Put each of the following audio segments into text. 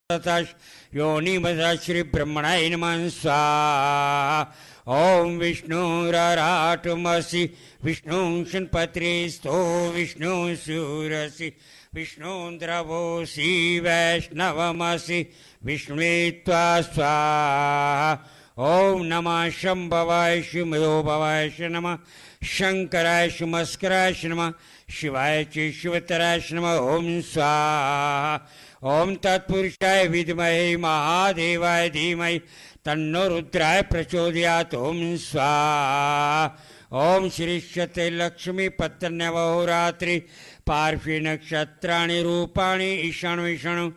योनिमसा श्री ब्रह्मणाय नमः स्वाहा। ओम विष्णुराराटमसि विष्णु शन्पत्रिस्थो विष्णु सूरसि विष्णु द्रवोसि वैष्णवमसि विष्णुवे त्वा स्वाहा। ओम नमः शंभवाय शिवयो भवाय नमः शंकराय शिवस्कराय नमः शिवाय च शिवतराय नमः। ओम स्वाहा। ओम तत्पुरुषाय विद्महे महादेवाय धीमहि तन्नो रुद्राय प्रचोदयात्। ओम स्वाहा। ओम श्री शते लक्ष्मी पत्न्यवहोरात्रि पार्श्वे नक्षत्राणि रूपाणि ईशान विषाणु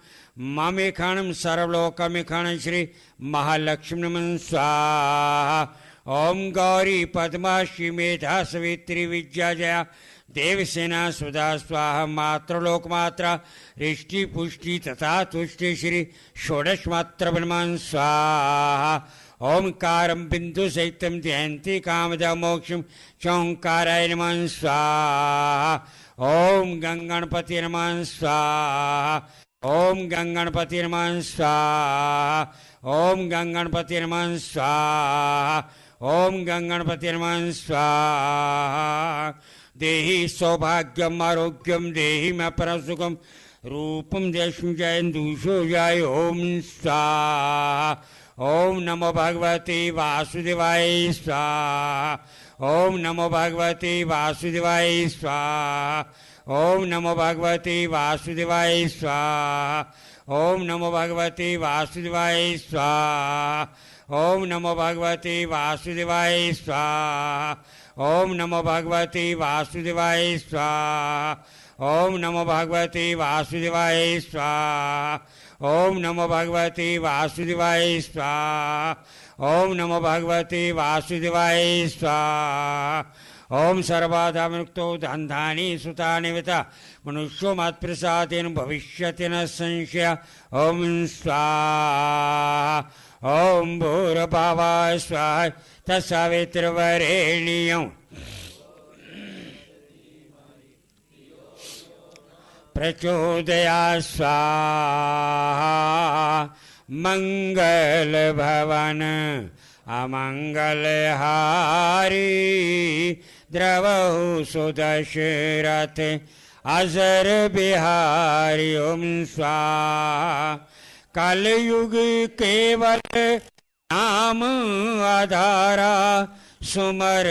मामेखाणं सर्वलोकमेखाणं श्री महालक्ष्मी नमः स्वाहा। ओम गौरी पद्माक्षी मेधा सवित्री विद्या जया देवसेना सुधा स्वाहा। मात्रलोक मात्रा रिष्टि पुष्टि तथा तुष्टि श्री षोडश मात्र ब्रह्मन् स्वाहा। ओंकारं बिंदु सहितं ध्यायन्ति कामदा मोक्षं चौंकाराय नमः स्वाहा। ओम गंगणपति नमः स्वाहा। ओम गंगणपति नमः स्वाहा। ओम गंगणपति नमः स्वाहा। ओम गंगणपति नमः स्वाहा। देहि सौभाग्यम आरोग्यम देहि में परम सुखम रूपम देशम जयन्दुषो जाय। ओम स्वाहा। ओम नमो भगवते वासुदेवाय स्वाहा। ओम नमो भगवते वासुदेवाय स्वाहा। ओम नमो भगवते वासुदेवाय स्वाहा। ओम नमो भगवते वासुदेवाय स्वाहा। ओम नमो भगवते वासुदेवाय स्वाहा। ओम नमो भगवते वासुदेवाय स्वाहा। ओम नमो भगवते वासुदेवाय स्वाहा। ओम नमो भगवते वासुदेवाय स्वाहा। ओम नमो भगवते वासुदेवाय स्वाहा। ओम सर्वाधामुक्तो धन्धानि सुतानि विता मनुष्यो मत्प्रसादेन भविष्यति न संशय। ओम स्वाहा। ओम भूर्भुवः स्वः तत्सवितुर्वरेण्यं प्रचोदयात् स्वाहा। मंगल भवन अमंगल हारी द्रवहु सुदशरथ अजर बिहारी। ओम स्वाहा। कलयुग केवल नाम आधारा सुमर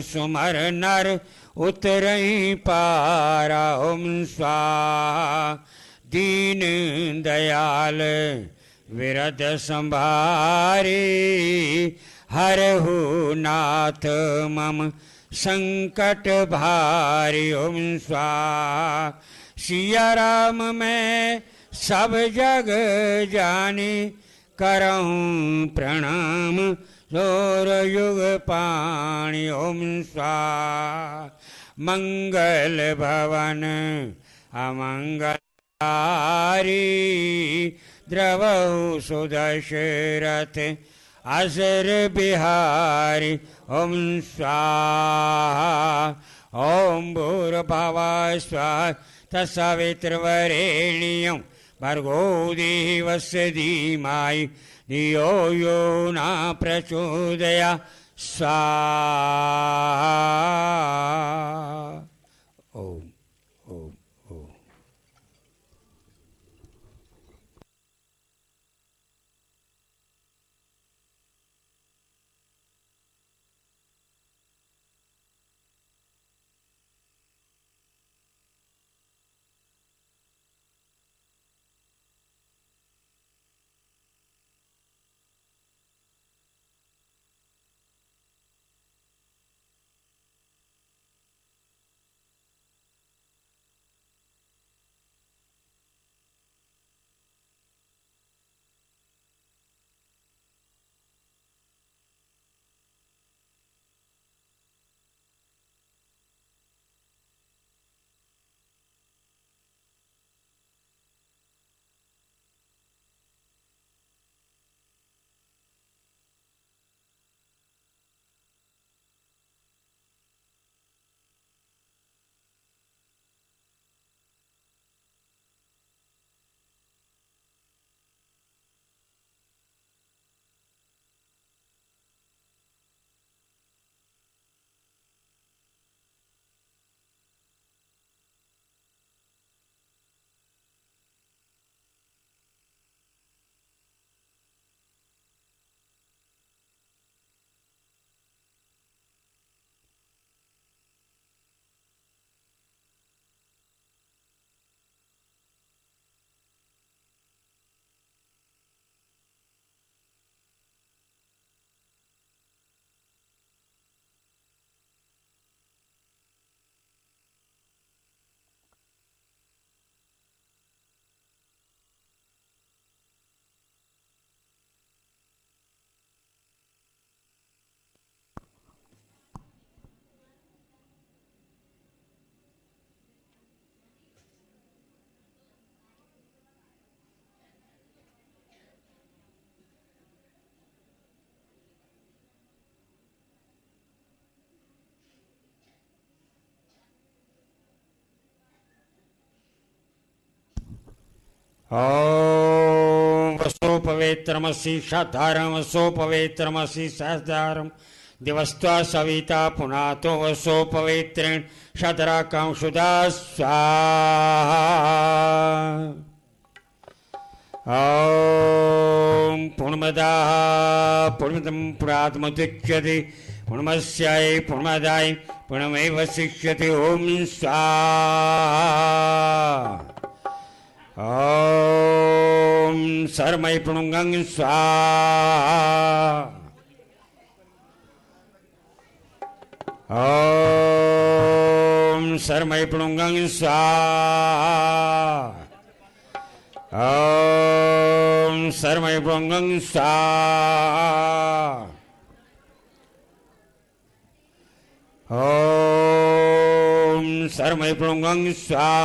सुमर नर उतरई पारा। ओम स्वाहा। दीन दयाल विरद संभारी हरहु नाथ मम संकट भारी। ओम स्वाहा। सिया राम मैं सब जग जाने करहूँ प्रणाम जोर युग पाणी। ओम स्वाहा। मंगल भवन अमंगल हारी द्रवहु सुदशरथ अजर बिहारी। ओम स्वाहा। ओम भूर्भुवः स्वः तत्सवितुर्वरेण्यं भर्गो देवस्य धीमहि धियो यो न प्रचोदयात् स्वाहा। ओम ओम ओम। ॐ वसो पवित्रमसि शतारं वसो पवित्रमसि सहस्रारं दिवस्त्वा सविता पुनातो वसो पवित्रेण शतराकं शुदा स्वाहा। ॐ पूर्णमदः पूर्णमिदं पूर्णात्मुदच्यते पूर्णमस्याय पूर्णमदाय पूर्णमेवावशिष्यते। ॐ स्वाहा। ॐ सर्वमय पूर्णं स्वाहा। ॐ सर्वमय पूर्णं स्वाहा। ॐ सर्वमय पूर्णं स्वाहा। ॐ सर्वमय पूर्णं स्वाहा।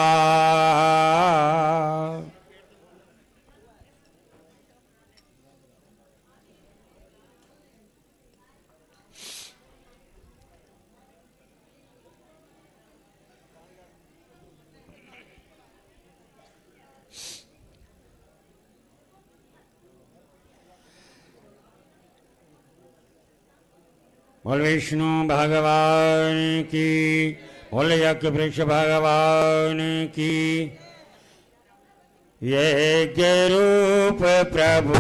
बोल विष्णु भगवान की, बोल यज्ञ वृक्ष भगवान की। यज्ञ रूप प्रभु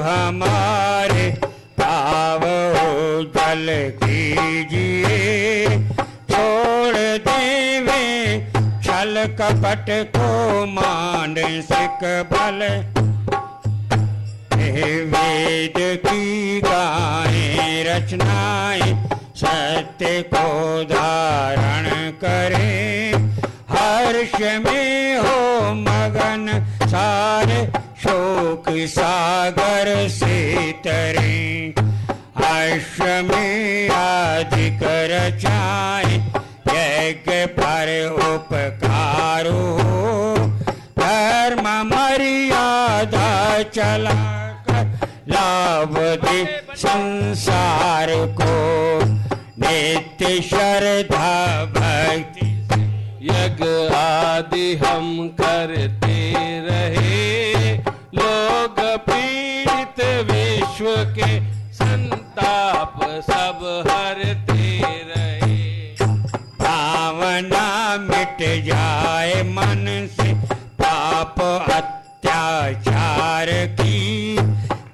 हमारे पावो जल कीजिए, छोड़ देवे छल कपट को मानसिक बल। वेद की गाएं रचनाएं सत्य को धारण करें, हर्ष में हो मगन सारे शोक सागर से तरें। अश्वमेध अधिक रचाएं यज्ञ पर उपकार हो, धर्म मर्यादा चला लाभ दे संसार को। नित्य श्रद्धा भक्ति यज्ञ आदि हम करते रहे, लोग पीड़ित विश्व के संताप सब हरते रहे। भावना मिट जाए मन से पाप अत्याचार की,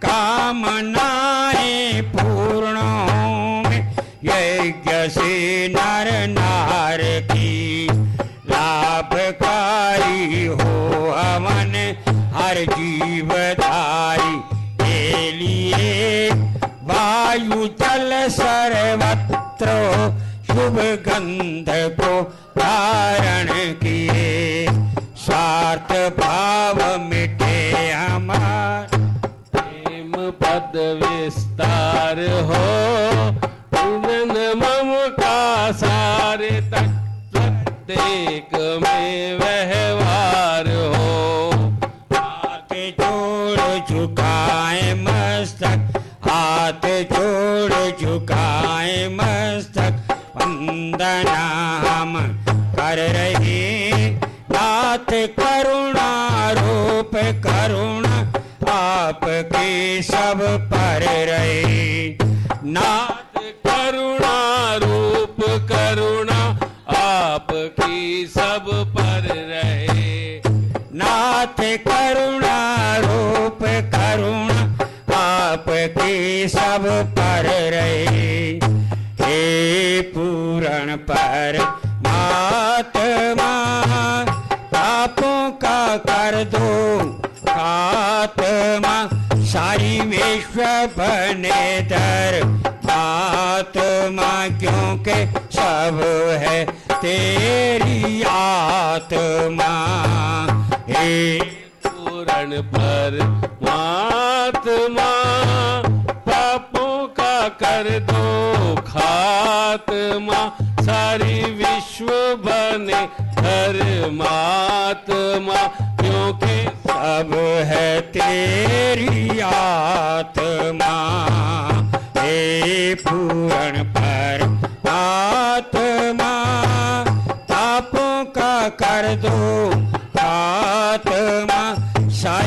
कामनाएं पूर्ण हों यज्ञ से नर नार की। लाभकारी हो हवन हर जीवधारी के लिए, वायु जल सर्वत्र शुभ गंध को धारण किए। स्वार्थ भाव मिटे हमार पद विस्तार हो, पूर्ण मम का सारे तक प्रत्येक में व्यवहार हो। हाथ जोड़ झुकाए मस्तक, हाथ जोड़ झुकाए मस्तक, वंदना हम कर रहे। नाथ करुणा रूप करुणा आपके सब पर रहे। नाथ करुणा रूप करुणा आपकी सब पर रहे। नाथ करुणा रूप करुणा आपके सब पर रहे। हे पूर्ण परमात्मा पापों का कर दो आत्मा, सारी विश्व बने धर्मात्मा, क्योंकि सब है तेरी आत्मा। हे पूर्ण परमात्मा पापों का कर दो खात्मा, सारी विश्व बने धर्मात्मा, क्योंकि सब है तेरी आत्मा। हे पूर्ण परमात्मा पापों का कर दो आत्मा,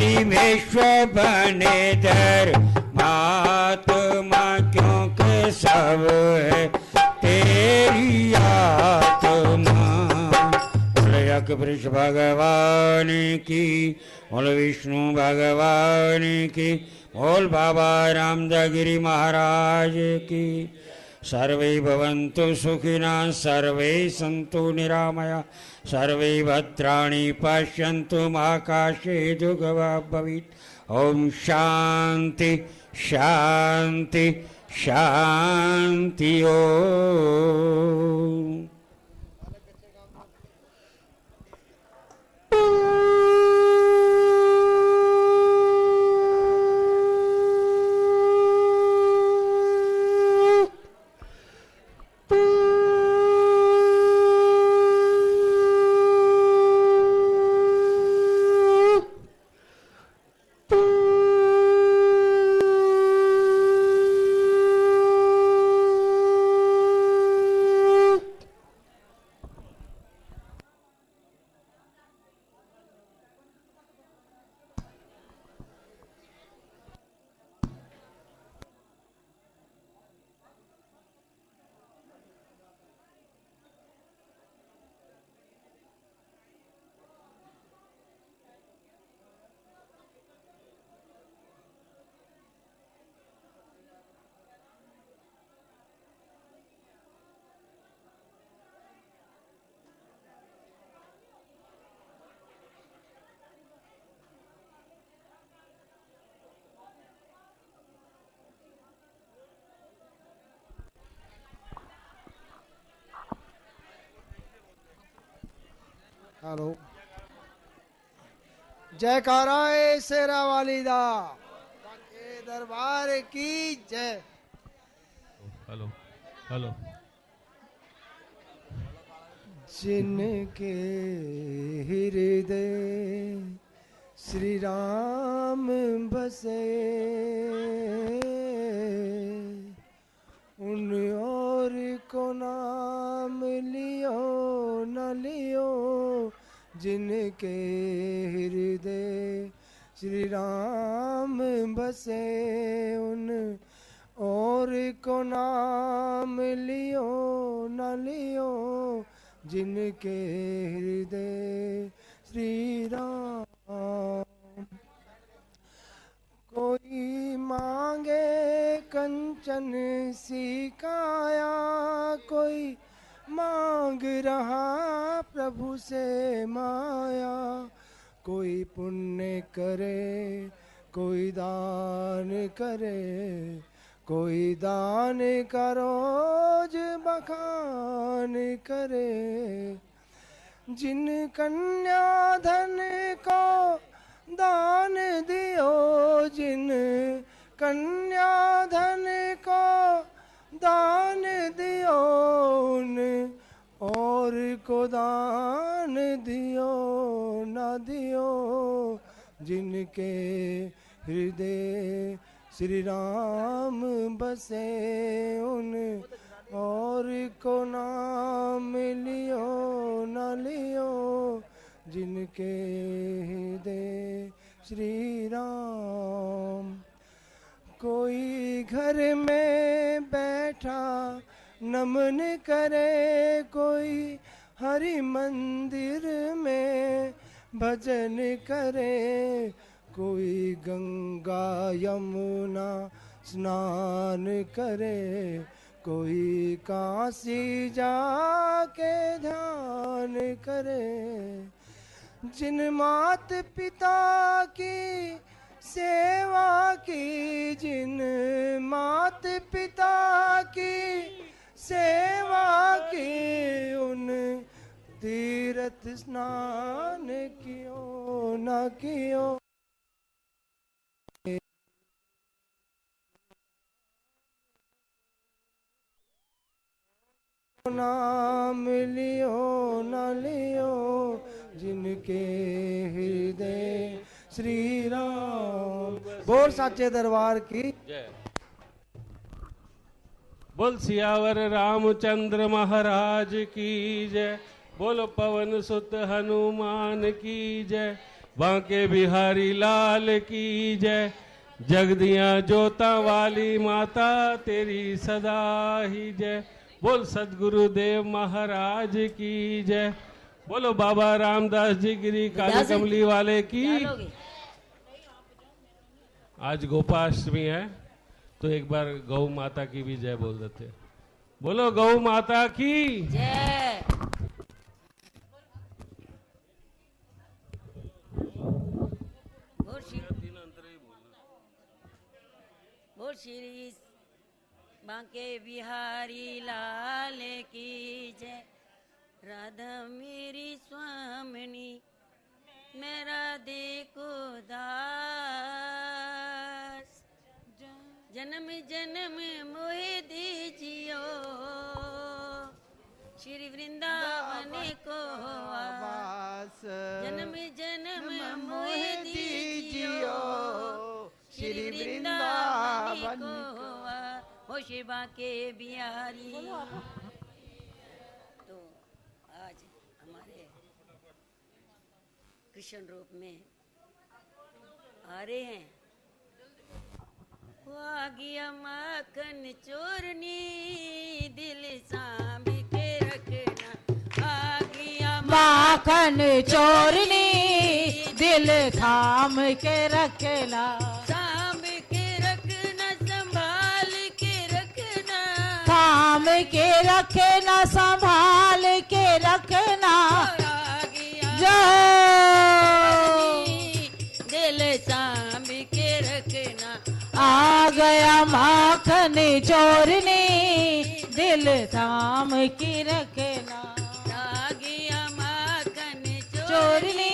सारी विश्व बने धर्मात्मा क्योंकि सब है तेरी आत्मा। बोल यज्ञपुरुष भगवान की, बोल विष्णु भगवान की, बोल बाबा रामदागिरी महाराज की। सर्वे भवन्तु सुखिनः, सर्वे सन्तु निरामया, सर्वे भद्राणि पश्यन्तु मा कश्चित् भवेत्। ओम शांति शांति शांति। ओम हेलो, जयकारा है शेरा वाली दा के दरबार की जय। Hello hello. जिनके हृदय श्री राम बसे, उन और को नाम लियो न लियो। जिनके हृदय श्री राम बसे, उन और को नाम लियो न लियो। जिनके हृदय श्री राम। कोई मांगे कंचन सी काया, कोई मांग रहा प्रभु से माया। कोई पुण्य करे कोई दान करे, कोई दान का रोज बखान करे। जिन कन्या धन को दान दियो, जिन कन्या धन को दान दियो, उन और को दान दियो न दियो। जिनके हृदय श्री राम बसे, उन और को नाम लियो न लियो। जिनके हृदय श्री राम। कोई घर में बैठा नमन करे, कोई हरि मंदिर में भजन करे। कोई गंगा यमुना स्नान करे, कोई काशी जाके ध्यान करे। जिन मात पिता की सेवा की, जिन मात पिता की सेवा की, उन तीर्थ स्नान कियो न कियो। नाम लियो न लियो। जिनके हृदय श्री राम। बोल साचे दरबार की जय। बोल सियावर रामचंद्र महाराज की जय। बोलो पवन सुत हनुमान की जय। बांके बिहारी लाल की जय। जगदियां जोता वाली माता तेरी सदा ही जय। बोल सदगुरुदेव महाराज की जय। बोलो बाबा रामदास जी गिरी काली कमली वाले की। आज गोपाष्टमी है तो एक बार गौ माता की भी जय बोल देते। बोलो गौ माता की जय। बोल श्री बांके बिहारी लाल की जय। राधा मेरी स्वामिनी मेरा देखो दास। जन्म जन्म मोहे दीजियो श्री वृंदावन को वास। जन्म जन्म मोहे दीजियो श्री वृंदावन को वास। हो शिवा के बिहारी। तो आज हमारे कृष्ण रूप में आ रहे हैं। वो आ गया माखन चोरनी दिल सांभ के रखना। आ गया माखन चोरनी दिल थाम के रखना। सांभ के रखना संभाल के रखना। थाम के रखना संभाल के रखना। जो दिल सांभ के रखना। आ गया माखन चोरनी दिल थाम के रखना। आ गया माखन चोरनी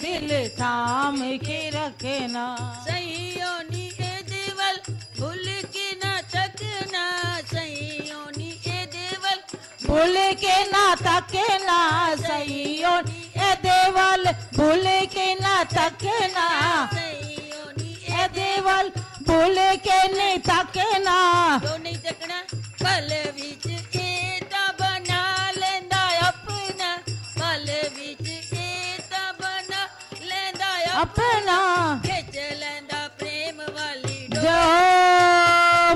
दिल थाम के रखना। सहियोनी ए देवल भूल के ना तकना। सहियोनी ए देवल भूल के ना तकना। सहियोनी ए देवल भूल के ना तकना। सहियोनी ए देवल भूल के नहीं तकना। तो नहीं तकना। पल विच एता बना लेंदा अपना। पल विच एता बना लेंदा अपना। खिच लेंदा प्रेम वाली जो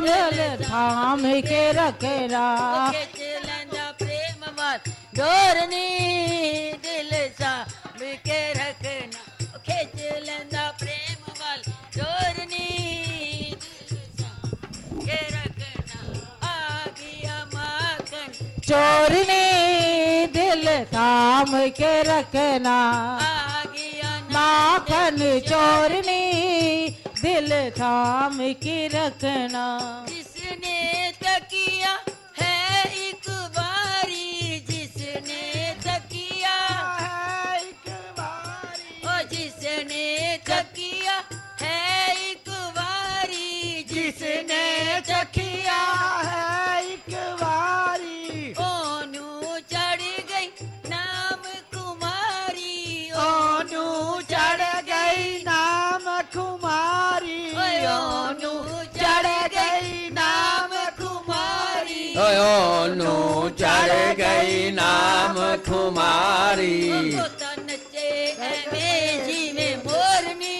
दिल थाम के रखना। खिच लेंदा प्रेम वाली डोरनी दिल सांभ के रखना। खिच लेंदा प्रेम वाली डोरनी दिल सांभ के रखना। आ गया माखन चोरनी दिल थाम के रखना। आ गया माखन चोरनी दिल थाम के रखना। जिसने तकिया है एक बारी। जिसने तकिया है एक बारी। ओ जिसने तकिया है एक बारी। जिसने तकिया है एक बारी। ओनू चढ़ गई नाम कुमारी। ओनू चढ़ गई नाम कुमारी। ओनू चढ़ गई नाम कुमारी। ओनू चढ़ गई नाम कुमारी। नचे जी में मोरनी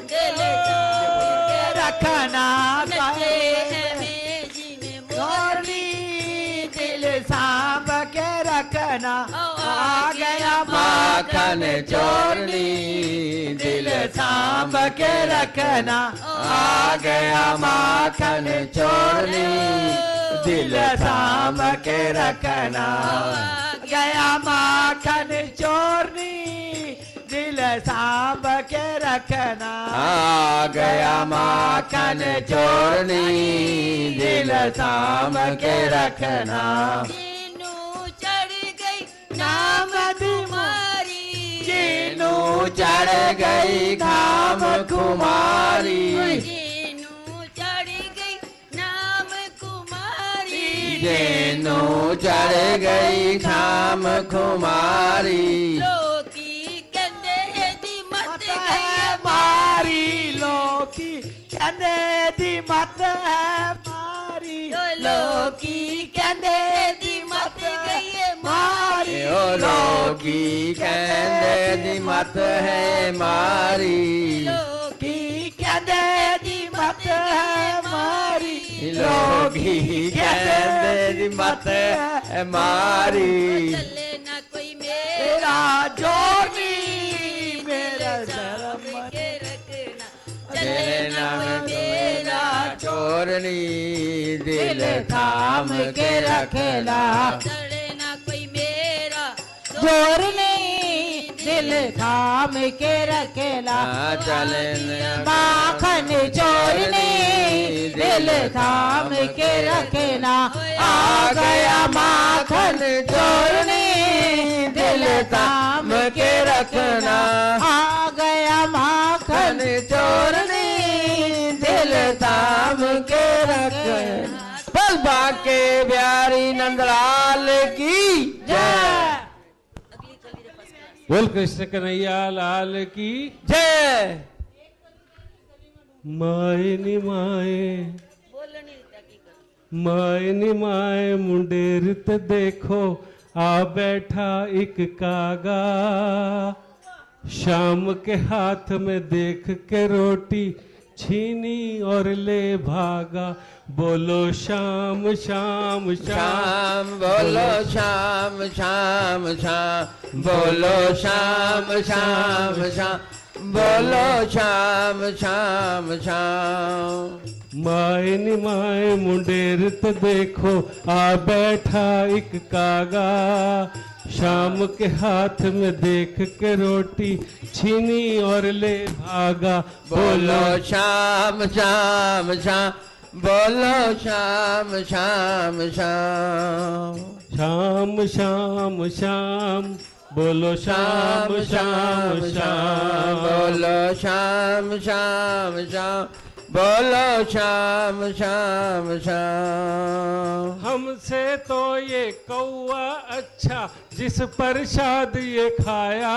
दिल सांभ के रखना। नचे जी में मोरनी दिल सांभ के रखना। आ गया माखन चोरनी दिल सांभ के रखना। आ गया माखन चोरनी दिल सांभ के रखना। गया माखन चोरनी दिल सांभ के रखना। आ गया माखन चोरनी दिल सांभ के रखना। जीनू चढ़ गई नाम कुमारी। जीनू चढ़ गई खाम कुमारी। जीनू चढ़ गई नाम कुमारी। जीनू चढ़ गई खाम कुमारी। लोकी कहंदे दी मत गई मारी। लोकी कहंदे दी मत है मारी। लोकी कहंदे दी मत गई मारी। ओ लोकी कहंदे दी मत है मारी लोकी कहंदे दी मत है मारी लोकी कहंदे दी मत है मारी चले ना कोई मेरा जोनी मेरा धर्म के रखना तेरे नाम मेरा चोरनी दिल थाम के रखना चले ना कोई मेरा जोर नहीं दिल थाम के रखेला चले माखन चोरनी दिल थाम के रखेला आ गया माखन चोरनी दिल थाम के रखना आ गया माखन चोरनी दिल थाम के रखना बल बाके प्यारी नंदलाल की जय बोल कृष्ण कन्हैया लाल की जय माए नी माए बोलनी ताकि कर माए नी माए मुंडे रित देखो आ बैठा एक कागा शाम के हाथ में देख के रोटी छीनी और ले भागा बोलो शाम शाम शाम शाम बोलो शाम शाम शाम बोलो शाम शाम शाम बोलो शाम शाम शाम माए नी माए मुंडेरत देखो आ बैठा एक कागा शाम के हाथ में देख के रोटी छीनी और ले भागा बोलो शाम शाम शाम बोलो शाम शाम शाम शाम शाम शाम बोलो शाम शाम शाम बोलो शाम शाम शाम बोलो शाम शाम शाम हमसे तो ये कौआ अच्छा जिस प्रसाद ये खाया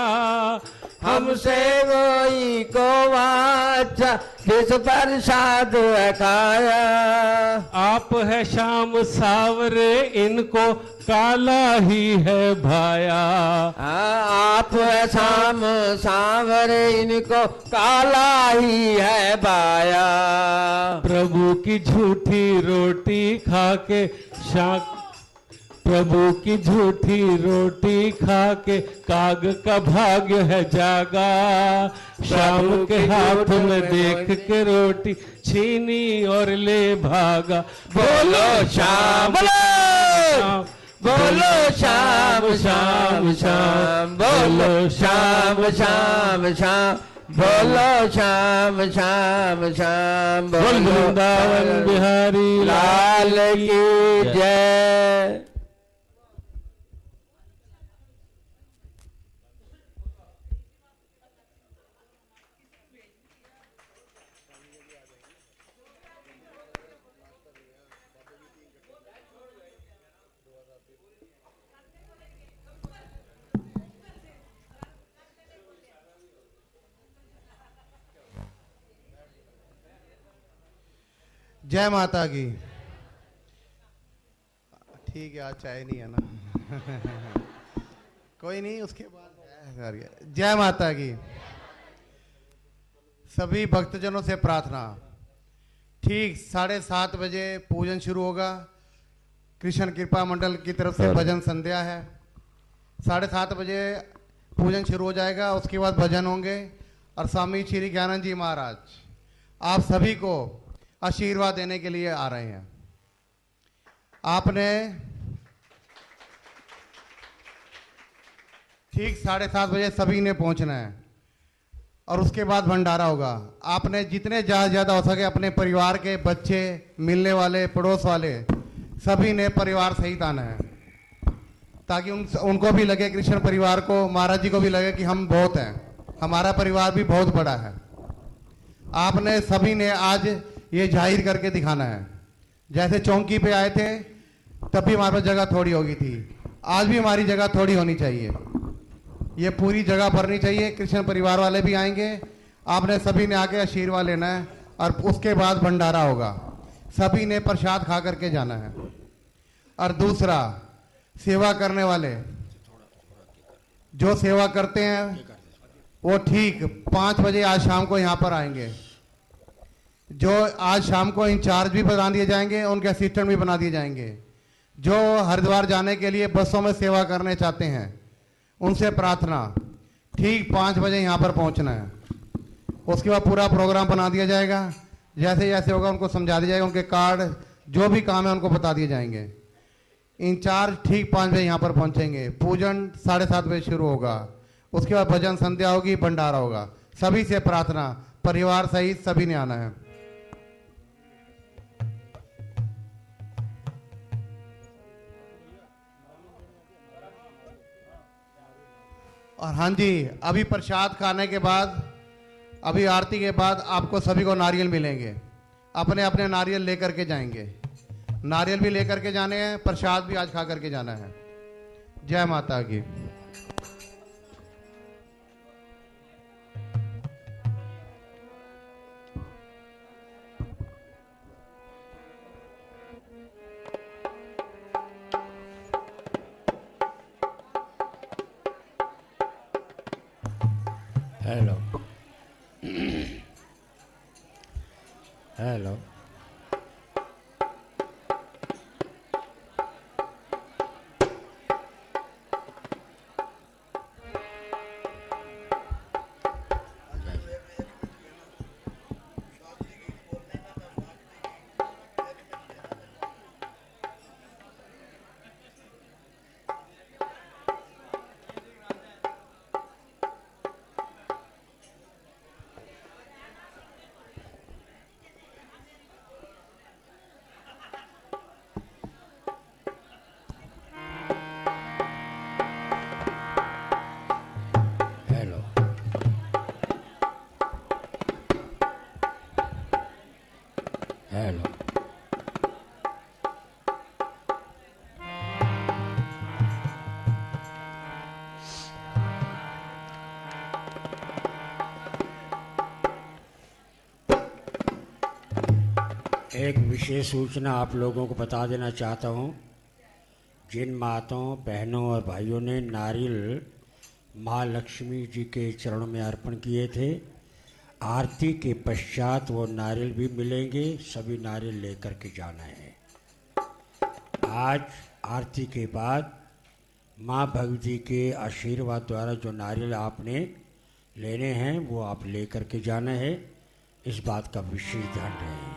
हमसे वही को अच्छा जिस प्रसाद खाया आप है शाम सावरे इनको काला ही है भाया आप शाम सावर इनको काला ही है बाया प्रभु की झूठी रोटी खा के प्रभु की झूठी रोटी खा के काग का भाग्य है जागा शाम के हाथ में देख के रोटी छीनी और ले भागा बोलो शाम बोलो शाम शाम शाम बोलो शाम शाम शाम बोलो शाम शाम शाम बोल वृंदावन बिहारी लाल की जय जय माता की। ठीक है, आज चाय नहीं है ना कोई नहीं, उसके बाद जय माता की। सभी भक्तजनों से प्रार्थना, ठीक 7:30 बजे पूजन शुरू होगा। कृष्ण कृपा मंडल की तरफ से भजन संध्या है। 7:30 बजे पूजन शुरू हो जाएगा, उसके बाद भजन होंगे और स्वामी श्री ज्ञानंद जी महाराज आप सभी को आशीर्वाद देने के लिए आ रहे हैं। आपने ठीक 7:30 बजे सभी ने पहुंचना है और उसके बाद भंडारा होगा। आपने जितने ज़्यादा हो सके अपने परिवार के बच्चे, मिलने वाले, पड़ोस वाले सभी ने परिवार सहित आना है, ताकि उनको भी लगे, कृष्ण परिवार को, महाराज जी को भी लगे कि हम बहुत हैं, हमारा परिवार भी बहुत बड़ा है। आपने सभी ने आज ये जाहिर करके दिखाना है। जैसे चौकी पे आए थे तब भी हमारे पास जगह थोड़ी होगी थी, आज भी हमारी जगह थोड़ी होनी चाहिए, ये पूरी जगह भरनी चाहिए। कृष्ण परिवार वाले भी आएंगे, आपने सभी ने आके आशीर्वाद लेना है और उसके बाद भंडारा होगा। सभी ने प्रसाद खा करके जाना है। और दूसरा, सेवा करने वाले जो सेवा करते हैं वो ठीक 5 बजे आज शाम को यहाँ पर आएंगे। जो आज शाम को इंचार्ज भी बना दिए जाएंगे, उनके असिस्टेंट भी बना दिए जाएंगे। जो हरिद्वार जाने के लिए बसों में सेवा करने चाहते हैं, उनसे प्रार्थना ठीक 5 बजे यहाँ पर पहुँचना है। उसके बाद पूरा प्रोग्राम बना दिया जाएगा। जैसे जैसे होगा उनको समझा दिया जाएगा, उनके कार्ड जो भी काम है उनको बता दिए जाएंगे। इंचार्ज ठीक 5 बजे यहाँ पर पहुँचेंगे। पूजन 7:30 बजे शुरू होगा। उसके बाद भजन संध्या होगी, भंडारा होगा। सभी से प्रार्थना, परिवार सहित सभी ने आना है। और हाँ जी, अभी प्रसाद खाने के बाद, अभी आरती के बाद आपको सभी को नारियल मिलेंगे। अपने अपने नारियल लेकर के जाएंगे। नारियल भी लेकर के जाने हैं, प्रसाद भी आज खा करके जाना है। जय माता की। हेलो हेलो हेलो एक विशेष सूचना आप लोगों को बता देना चाहता हूँ। जिन माताओं, बहनों और भाइयों ने नारियल माँ लक्ष्मी जी के चरणों में अर्पण किए थे, आरती के पश्चात वो नारियल भी मिलेंगे। सभी नारियल लेकर के जाना है। आज आरती के बाद माँ भगवती के आशीर्वाद द्वारा जो नारियल आपने लेने हैं वो आप लेकर के जाना है। इस बात का विशेष ध्यान रहे।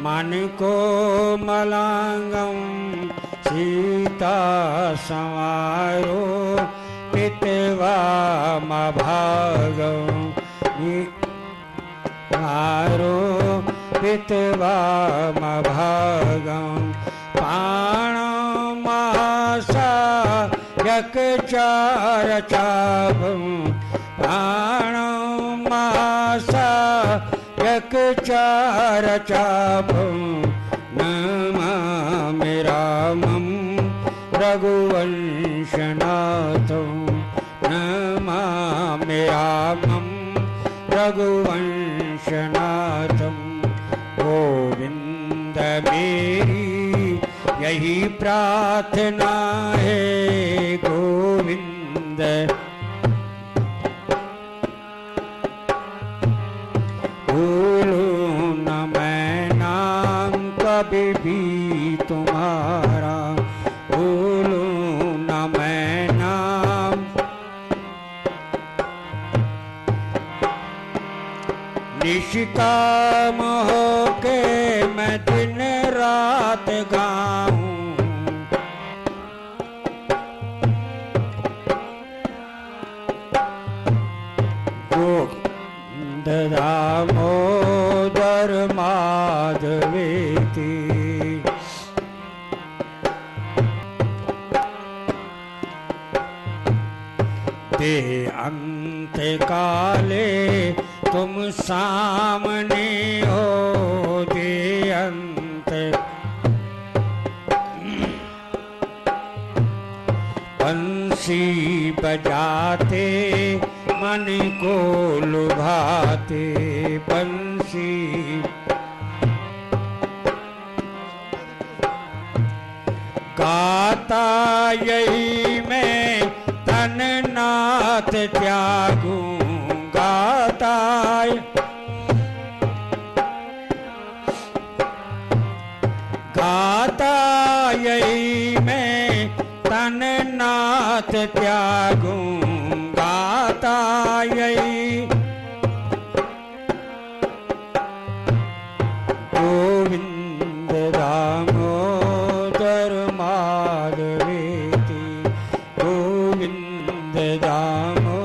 मन को मलांगम सीता संवारो पितवा मभागम मारो पितवा मभागम पाण मासा यक चार चाभम प्राण मासा यक चार चाभम नमामि रामं रघुवंशनाथं नमामि रामं रघुवंशनाथं गोविंद मेरी यही प्रार्थना है गोविंद कभी भी तुम्हारा भूलूं न मैं नाम निष्काम हो के मैं दिन रात गाऊं, गोविंद दामोदर माधवेति। दे अंत काले तुम सामने हो, दे अंत बंसी बजाते मन को लुभाते, बंसी गाता यही मैं तन नाथ त्यागूं, गाता गाता यही मैं तन नाथ त्यागूं, गाता यही गोविंद दामोदर माधवेति, गोविंद दामो।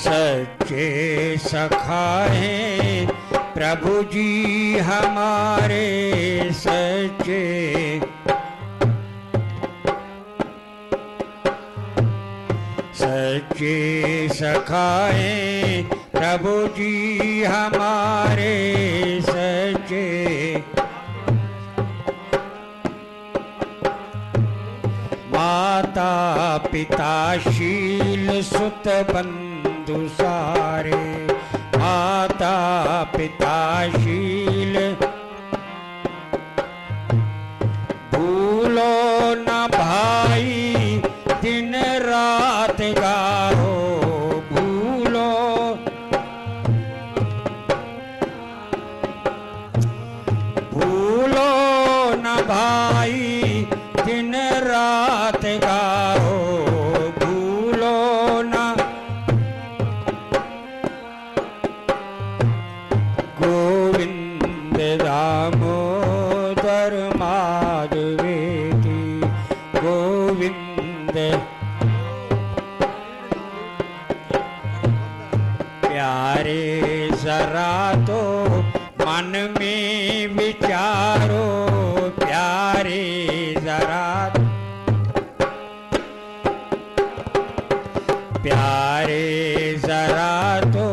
सच्चे सखा हैं प्रभु जी हमारे, सच्चे सच्चे सखा हैं प्रभु जी हमारे, सच्चे माता पिता शील सुत बंधु सारे, माता पिता शील भूलो न भाई दिन रात गाओ, भूलो भूलो न भाई दिन रात गाओ, भूलो न गोविंद दामोदर माधवेति, गोविंद। प्यारे जरा तो मन में विचारो, प्यारे जरा प्यारे जरा तो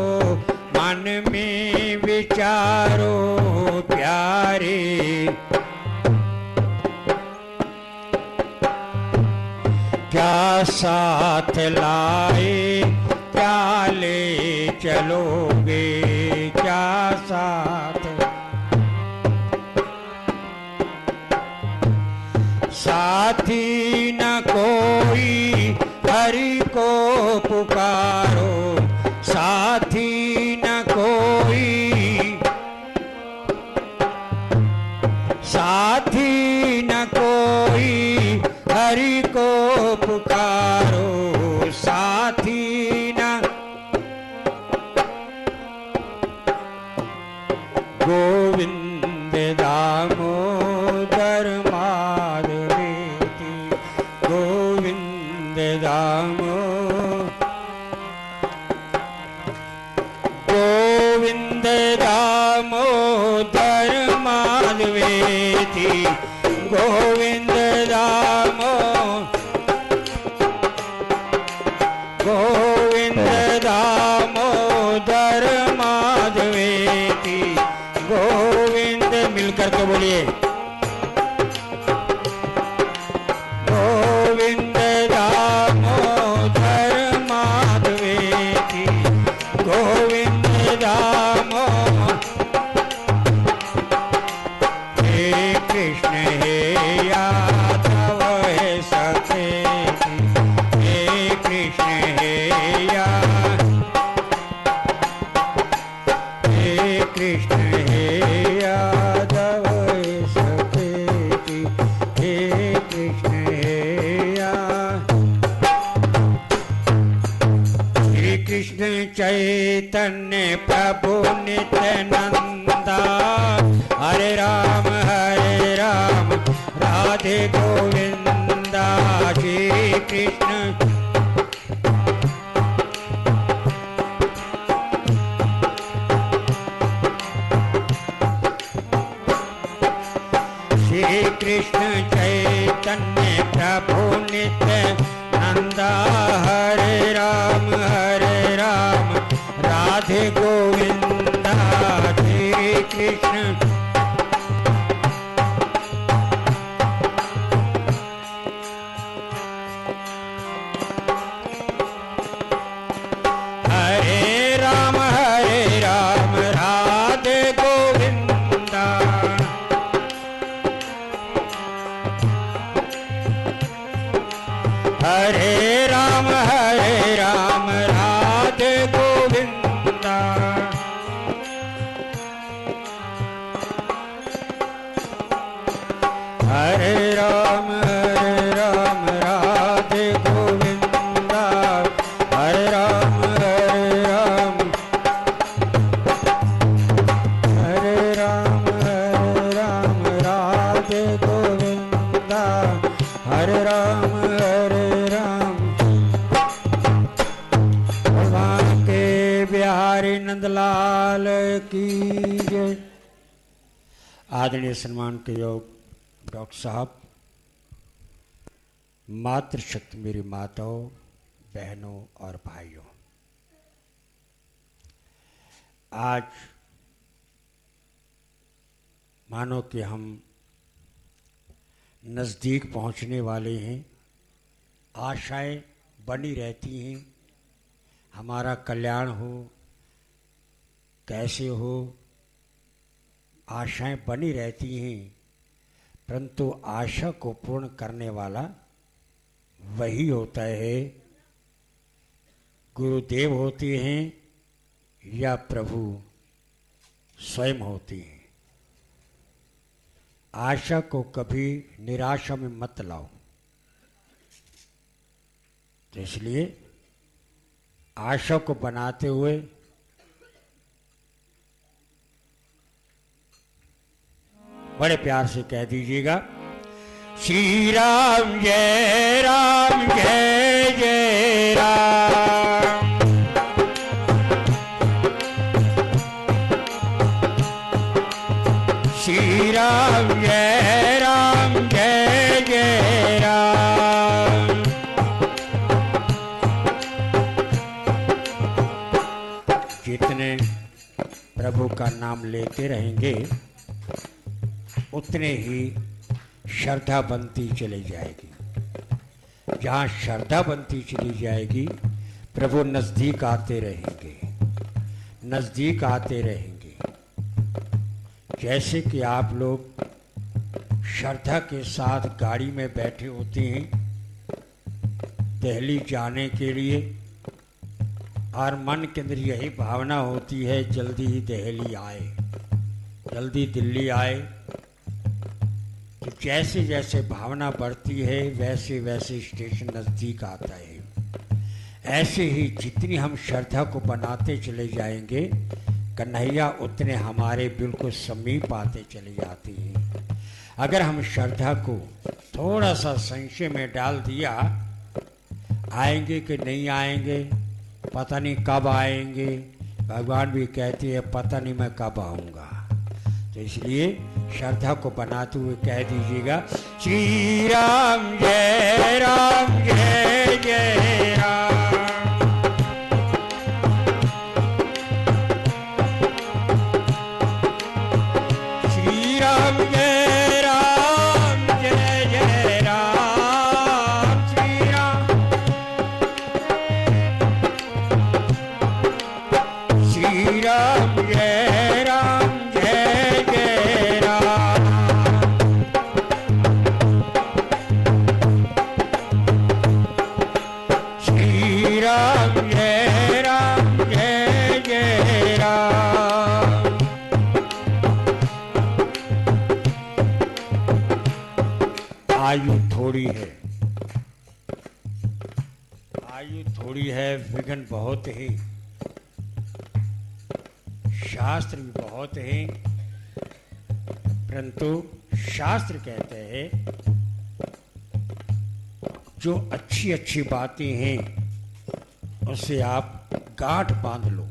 मन में विचारो, प्यारे क्या साथ लाए क्या ले चलोगे, क्या साथ साथी न कोई हरि को पुकारो, साथी न कोई साथी न कोई हरि को पुकारो, साथी न गोविंद दामोदर माधवेति, गोविंद दामो। गोविंद दामोदर माधवेति, गोविंद दामो। गोविंद दामोदर माधवेति, गोविंद। मिलकर के बोलिए गोविंद दामोदर माधवेति, गोविंद दामो। हे कृष्ण हे यादव हे सखेति, हे कृष्ण हे हे कृष्ण हे यादव हे चैतन्य प्रभु नित्यानंदा। हरे राम राधे गोविंदा। श्री कृष्ण कृष्ण चैतन्य प्रभु नित्यानंदा। हरे राम राधे गोविंदा। श्री कृष्ण हरे राम राधे गोविंदा। हरे राम राधे गोविंदा। हरे राम राधे गोविंदा। हरे राम राधे गोविंदा। हरे राम बिहारी नंदलाल की जय। आदरणीय सम्मान के योग डॉक्टर साहब, मातृशक्ति मेरी माताओं, बहनों और भाइयों, आज मानो कि हम नज़दीक पहुंचने वाले हैं। आशाएं बनी रहती हैं, हमारा कल्याण हो, कैसे हो, आशाएं बनी रहती हैं, परंतु आशा को पूर्ण करने वाला वही होता है। गुरुदेव होते हैं या प्रभु स्वयं होते हैं। आशा को कभी निराशा में मत लाओ। तो इसलिए आशा को बनाते हुए बड़े प्यार से कह दीजिएगा, श्री राम जय जय राम। श्री राम जय जय राम। जितने प्रभु का नाम लेते रहेंगे उतने ही श्रद्धा बनती चली जाएगी। जहाँ श्रद्धा बनती चली जाएगी, प्रभु नज़दीक आते रहेंगे, नज़दीक आते रहेंगे। जैसे कि आप लोग श्रद्धा के साथ गाड़ी में बैठे होते हैं दिल्ली जाने के लिए, और मन के अंदर यही भावना होती है जल्दी ही दिल्ली आए, जल्दी दिल्ली आए। तो जैसे जैसे भावना बढ़ती है वैसे वैसे स्टेशन नज़दीक आता है। ऐसे ही जितनी हम श्रद्धा को बनाते चले जाएंगे, कन्हैया उतने हमारे बिल्कुल समीप आते चले जाते हैं। अगर हम श्रद्धा को थोड़ा सा संशय में डाल दिया, आएंगे कि नहीं आएंगे, पता नहीं कब आएंगे, भगवान भी कहते हैं पता नहीं मैं कब आऊँगा। तो इसलिए श्रद्धा को बनाते हुए कह दीजिएगा, श्री राम जय जय राम। श्री राम जय जय राम। श्री राम श्री राम जय जय राम। श्री राम जय जय राम। आयु थोड़ी है, आयु थोड़ी है, विघ्न बहुत है। शास्त्र भी बहुत हैं, परंतु शास्त्र कहते हैं जो अच्छी अच्छी बातें हैं उससे आप गांठ बांध लो,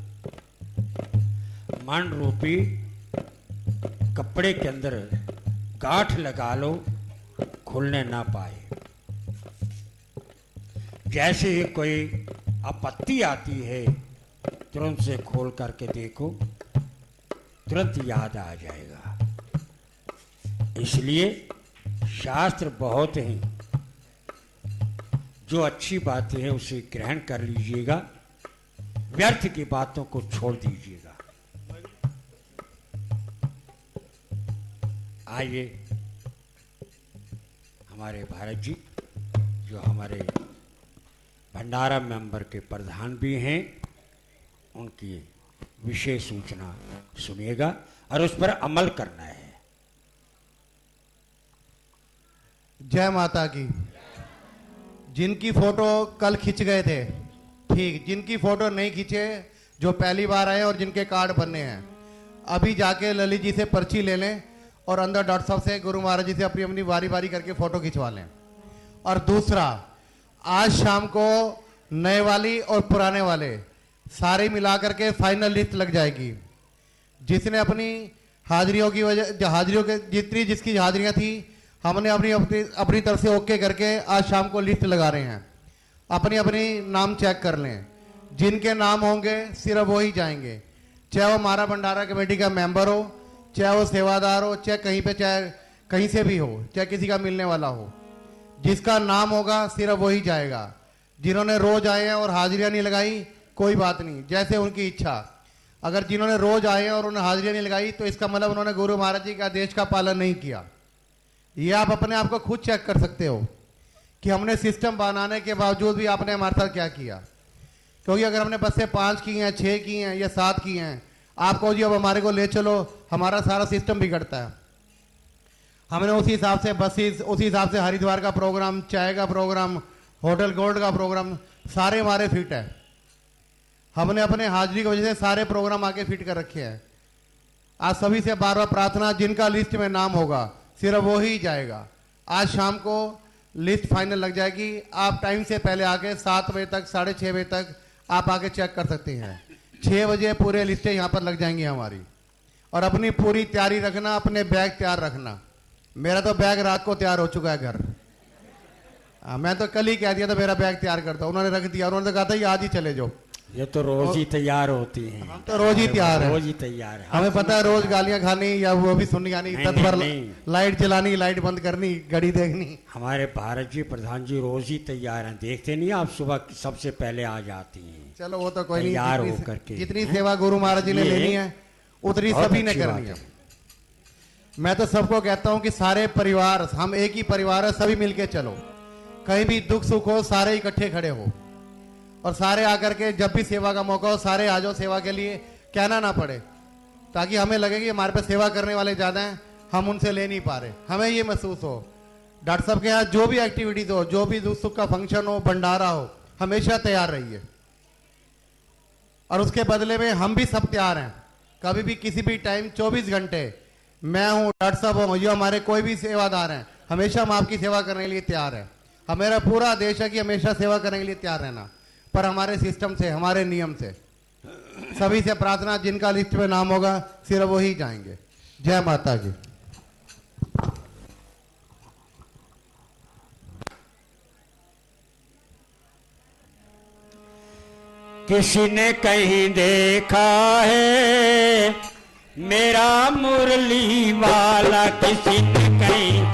मन रूपी कपड़े के अंदर गांठ लगा लो, खुलने ना पाए। जैसे ही कोई आपत्ति आती है तुरंत से खोल करके देखो, तुरंत याद आ जाएगा। इसलिए शास्त्र बहुत हैं, जो अच्छी बातें हैं उसे ग्रहण कर लीजिएगा, व्यर्थ की बातों को छोड़ दीजिएगा। आइए हमारे भारत जी जो हमारे भंडारा मेंबर के प्रधान भी हैं, उनकी विशेष सूचना सुनिएगा और उस पर अमल करना है। जय माता की। जिनकी फोटो कल खिंच गए थे ठीक, जिनकी फोटो नहीं खींचे, जो पहली बार आए और जिनके कार्ड बनने हैं, अभी जाके ललित जी से पर्ची ले लें और अंदर डॉक्टर साहब से, गुरु महाराज जी से अपनी अपनी बारी बारी करके फोटो खिंचवा लें। और दूसरा, आज शाम को नए वाली और पुराने वाले सारे मिला करके फाइनल लिस्ट लग जाएगी। जिसने अपनी हाजिरियों की वजह, हाजिरियों के जितनी जिसकी हाजिरियां थी, हमने अपनी अपनी अपनी तरफ से ओके करके आज शाम को लिस्ट लगा रहे हैं। अपनी अपनी नाम चेक कर लें, जिनके नाम होंगे सिर्फ वो ही जाएंगे, चाहे वो हमारा भंडारा कमेटी का मेंबर हो, चाहे वो सेवादार हो, चाहे कहीं पे, चाहे कहीं से भी हो, चाहे किसी का मिलने वाला हो। जिसका नाम होगा सिर्फ वही जाएगा। जिन्होंने रोज आए हैं और हाजिरियां नहीं लगाई, कोई बात नहीं, जैसे उनकी इच्छा। अगर जिन्होंने रोज आए हैं और उन्होंने हाजिरियां नहीं लगाई तो इसका मतलब उन्होंने गुरु महाराज जी के आदेश का पालन नहीं किया। ये आप अपने आप को खुद चेक कर सकते हो कि हमने सिस्टम बनाने के बावजूद भी आपने हमारे साथ क्या किया। क्योंकि अगर हमने बस से 5 की हैं, 6 की हैं या 7 की हैं, आपको जी अब हमारे को ले चलो, हमारा सारा सिस्टम बिगड़ता है। हमने उसी हिसाब से बसेस, उसी हिसाब से हरिद्वार का प्रोग्राम, चाय का प्रोग्राम, होटल गोल्ड का प्रोग्राम, सारे हमारे फिट है। हमने अपने हाजिरी की वजह से सारे प्रोग्राम आके फिट कर रखे हैं। आज सभी से बार बार प्रार्थना, जिनका लिस्ट में नाम होगा सिर्फ वो ही जाएगा। आज शाम को लिस्ट फाइनल लग जाएगी। आप टाइम से पहले आके 7 बजे तक, 6:30 बजे तक आप आके चेक कर सकते हैं। 6 बजे पूरे लिस्टें यहाँ पर लग जाएंगी हमारी। और अपनी पूरी तैयारी रखना, अपने बैग तैयार रखना। मेरा तो बैग रात को तैयार हो चुका है घर। मैं तो कल ही कह दिया था मेरा बैग तैयार करता, उन्होंने रख दिया। उन्होंने तो कहा था ये आज ही चले जाओ। ये तो रोज ही तैयार होती हैं। हम तो रोज ही तैयार है, रोज ही तैयार है। हमें पता है रोज गालियां खानी या वो भी सुननी आनी, तत् पर लाइट जलानी, लाइट बंद करनी, घड़ी देखनी। हमारे भारत जी प्रधान जी रोज ही तैयार हैं। देखते नहीं आप, सुबह सबसे पहले आ जाती हैं। चलो वो तो कोई नहीं, तैयार होकर के जितनी सेवा गुरु महाराज जी ने लेनी है उतनी सभी ने करनी है। मैं तो सबको कहता हूँ कि सारे परिवार, हम एक ही परिवार है, सभी मिलके चलो। कहीं भी दुख सुख हो सारे इकट्ठे खड़े हो और सारे आकर के जब भी सेवा का मौका हो सारे आ जाओ सेवा के लिए, कहना ना पड़े, ताकि हमें लगे कि हमारे पास सेवा करने वाले ज्यादा हैं, हम उनसे ले नहीं पा रहे। हमें ये महसूस हो। डॉक्टर साहब के यहाँ जो भी एक्टिविटीज हो, जो भी दुख सुख का फंक्शन हो, भंडारा हो, हमेशा तैयार रहिए। और उसके बदले में हम भी सब तैयार हैं। कभी भी किसी भी टाइम 24 घंटे मैं हूँ, डॉक्टर साहब हूँ, जो हमारे कोई भी सेवादार हैं, हमेशा हम आपकी सेवा करने के लिए तैयार हैं। हमारा पूरा आदेश है कि हमेशा सेवा करने के लिए तैयार रहना, पर हमारे सिस्टम से, हमारे नियम से। सभी से प्रार्थना, जिनका लिस्ट में नाम होगा सिर्फ वही जाएंगे। जय माता की। किसी ने कहीं देखा है मेरा मुरली वाला, किसी ने कहीं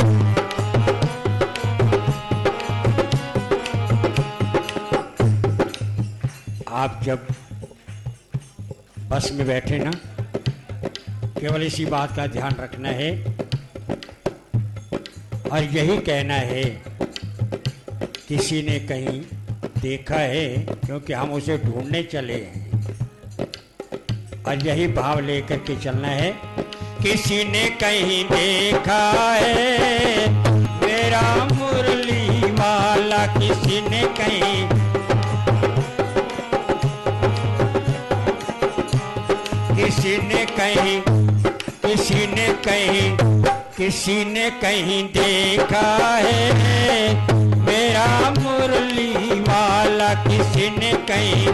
आप जब बस में बैठे ना, केवल इसी बात का ध्यान रखना है और यही कहना है किसी ने कहीं देखा है, क्योंकि हम उसे ढूंढने चले हैं। और यही भाव लेकर के चलना है, किसी ने कहीं देखा है मेरा मुरली वाला, किसी ने कहीं, किसी ने कहीं किसी ने कहीं देखा है मेरा मुरली वाला, किसी ने कहीं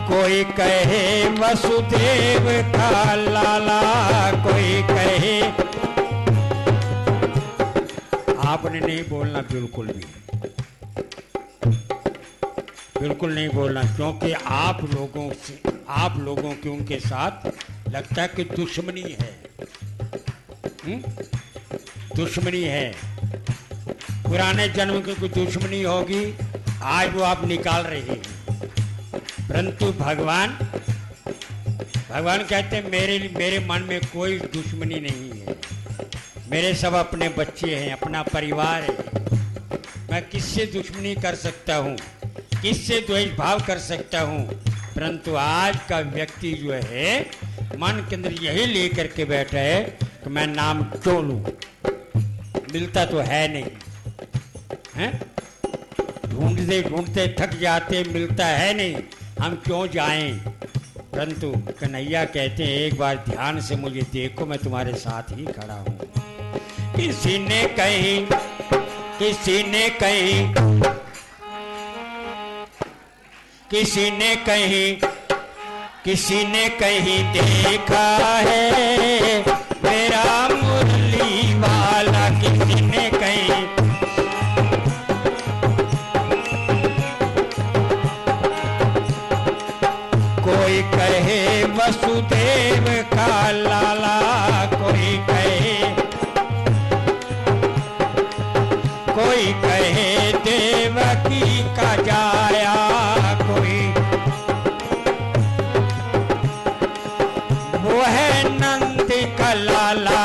कोई कहे वसुदेव का लाला, कोई कहे। आपने नहीं बोलना, बिल्कुल नहीं बोलना, क्योंकि आप लोगों की उनके साथ लगता है कि दुश्मनी है। दुश्मनी है, पुराने जन्म की कोई दुश्मनी होगी, आज वो आप निकाल रहे हैं। परंतु भगवान कहते हैं मेरे मन में कोई दुश्मनी नहीं है, मेरे सब अपने बच्चे हैं, अपना परिवार है। मैं किससे दुश्मनी कर सकता हूँ, किससे द्वेष भाव कर सकता हूँ। परंतु आज का व्यक्ति जो है मन के अंदर यही लेकर के बैठा है कि मैं नाम क्यों लूं, मिलता तो है नहीं, हैं? ढूंढते थक जाते, मिलता है नहीं, हम क्यों जाएं। परंतु कन्हैया कहते हैं एक बार ध्यान से मुझे देखो, मैं तुम्हारे साथ ही खड़ा हूं। किसी ने कहीं देखा है मेरा मुरली वाला, किसी ने कहीं कोई कहे वसुदेव का लाला, कोई कहे देवकी का जाया, कोई वो है नंद का लाला,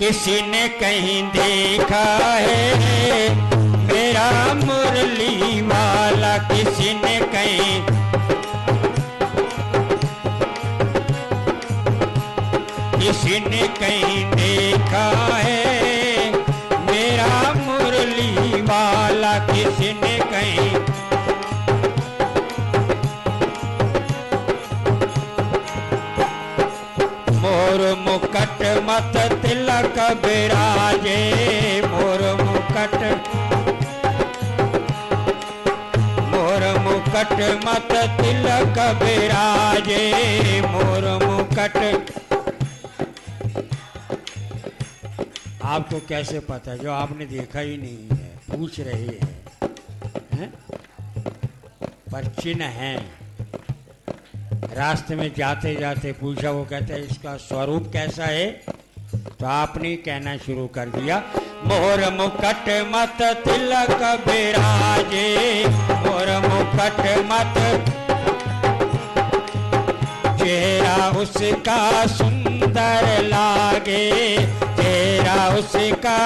किसी ने कहीं देखा है मेरा मुरली वाला, किसी ने कहीं देखा है मेरा मुरली वाला, किसी ने कहीं। मोर मुकुट मत तिलक बिराजे, मोर मुकुट मत तिलक बिराजे, मोर मुकुट। आपको कैसे पता, जो आपने देखा ही नहीं है, पूछ रहे हैं? पर चिन्ह है। रास्ते में जाते जाते पूछा, वो कहता है इसका स्वरूप कैसा है, तो आपने ही कहना शुरू कर दिया, मोर मुकुट मत तिलक बिराजे, मोर मुकुट मत, चेहरा उसका सुंदर लागे, चेहरा उसका,